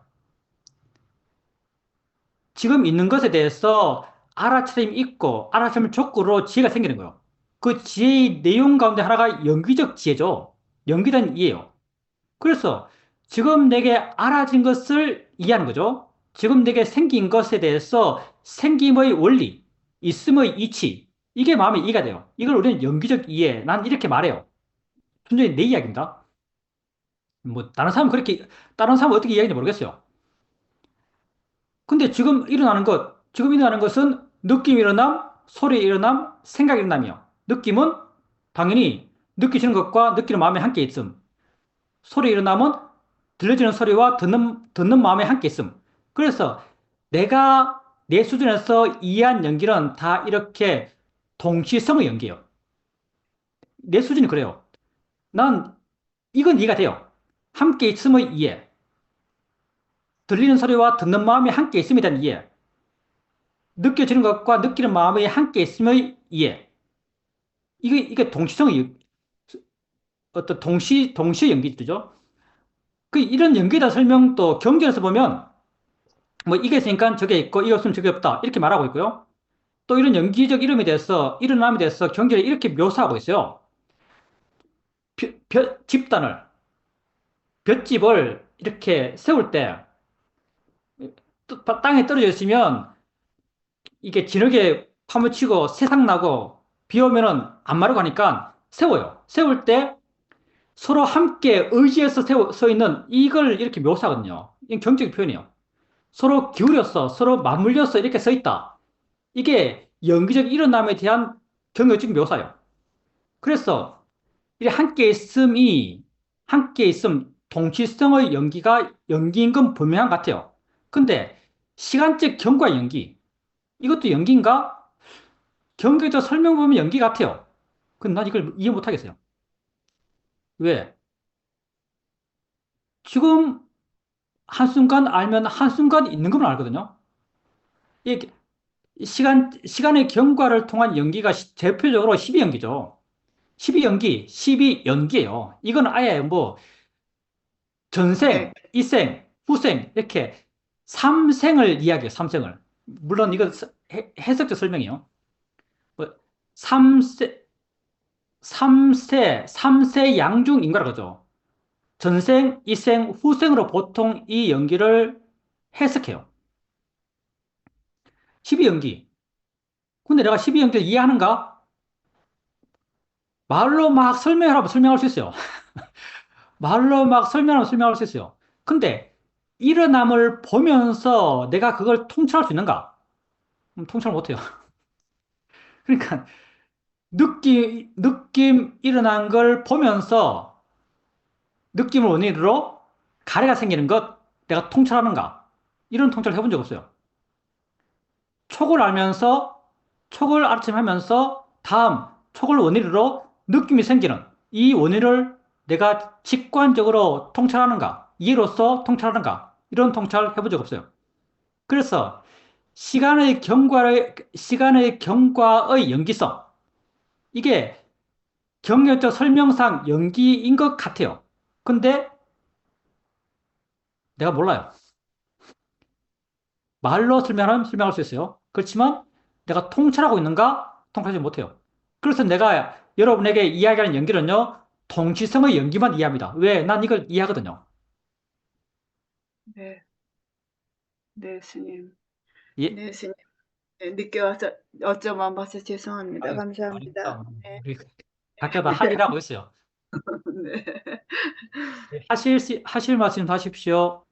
지금 있는 것에 대해서 알아차림이 있고, 알아차림 족구로 지혜가 생기는 거예요. 그 지혜의 내용 가운데 하나가 연기적 지혜죠. 연기된 이해요. 그래서 지금 내게 알아진 것을 이해하는 거죠. 지금 내게 생긴 것에 대해서 생김의 원리, 있음의 이치, 이게 마음에 이해가 돼요. 이걸 우리는 연기적 이해, 난 이렇게 말해요. 순전히 내 이야기입니다. 뭐, 다른 사람은 어떻게 이야기하는지 모르겠어요. 근데 지금 일어나는 것은 느낌이 일어남, 소리 일어남, 생각이 일어남이요. 느낌은 당연히 느끼시는 것과 느끼는 마음이 함께 있음. 소리 일어남은 들려지는 소리와 듣는 마음이 함께 있음. 그래서 내가 내 수준에서 이해한 연기는 다 이렇게 동시성의 연기예요. 내 수준이 그래요. 난 이건 이해가 돼요. 함께 있음의 이해. 들리는 소리와 듣는 마음이 함께 있음에 대한 이해. 느껴지는 것과 느끼는 마음이 함께 있음의 이해. 이게 동시성의, 어떤 동시 연기죠. 이런 연기에 대한 설명도 경전에서 보면, 뭐, 이게 있으니까 저게 있고, 이게 없으면 저게 없다. 이렇게 말하고 있고요. 또 이런 연기적 일어남에 대해서 경전에 이렇게 묘사하고 있어요. 집단을, 볏집을 이렇게 세울 때, 땅에 떨어져 있으면, 이게 진흙에 파묻히고 새상 나고, 비 오면은 안 마르고 하니까 세워요. 세울 때 서로 함께 의지해서 서 있는 이걸 이렇게 묘사하거든요. 이건 경적인 표현이에요. 서로 기울여서, 서로 맞물려서 이렇게 서 있다. 이게 연기적 일어남에 대한 경역적 묘사예요. 그래서 이 함께 있음, 동시성의 연기인 건 분명한 것 같아요. 근데 시간적 경과 연기, 이것도 연기인가? 경계적 설명 보면 연기 같아요. 근데 난 이걸 이해 못 하겠어요. 왜? 지금 한순간 알면 한순간 있는 것만 알거든요. 이 시간의 경과를 통한 연기가 대표적으로 12연기죠. 12연기예요. 이건 아예 뭐 전생, 네. 이생, 후생 이렇게 삼생을 이야기해요. 삼생을. 물론 이건 해석적 설명이에요. 뭐 삼세, 삼세 양중 인과라고 그러죠. 전생, 이생, 후생으로 보통 이 연기를 해석해요. 12연기. 근데 내가 12연기를 이해하는가? 말로 막 설명하라면 설명할 수 있어요. 말로 막 설명하면 설명할 수 있어요. 근데 일어남을 보면서 내가 그걸 통찰할 수 있는가? 통찰 못해요. 그러니까 느낌 일어난 걸 보면서 느낌을 원인으로 가래가 생기는 것 내가 통찰하는가? 이런 통찰을 해본 적 없어요. 촉을 알면서 촉을 아침하면서 다음 촉을 원인으로 느낌이 생기는 이 원인을 내가 직관적으로 통찰하는가, 이해로서 통찰하는가, 이런 통찰을 해본 적 없어요. 그래서 시간의 경과의 연기성, 이게 경력적 설명상 연기인 것 같아요. 근데 내가 몰라요. 말로 설명하면 설명할 수 있어요. 그렇지만 내가 통찰하고 있는가? 통찰하지 못해요. 그래서 내가 여러분에게 이야기하는 연기는요, 통치성의 연기만 이해합니다. 왜? 난 이걸 이해하거든요. 네, 네, 스님. 예, 네, 스님. 네, 늦게 와서 어쩜 안 봐서 죄송합니다. 아유, 감사합니다. 아닙니다. 네, 우리 각자 다 할 일 하고 있어요. 네. 예, 하실 말씀 하십시오.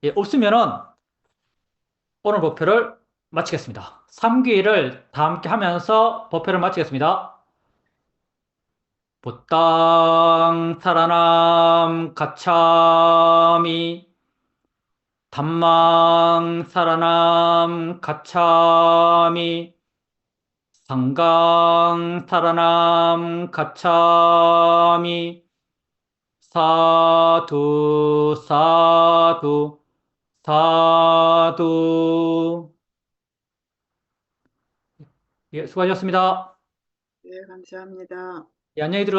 예, 없으면은 오늘 법회를 마치겠습니다. 3기를 다 함께 하면서 법회를 마치겠습니다. 부땅 사라남 가차미 담망 사라남 가차미 상강 사라남 가차미 사두 사두 사두. 예, 수고하셨습니다. 네, 감사합니다. 예, 안녕히 들어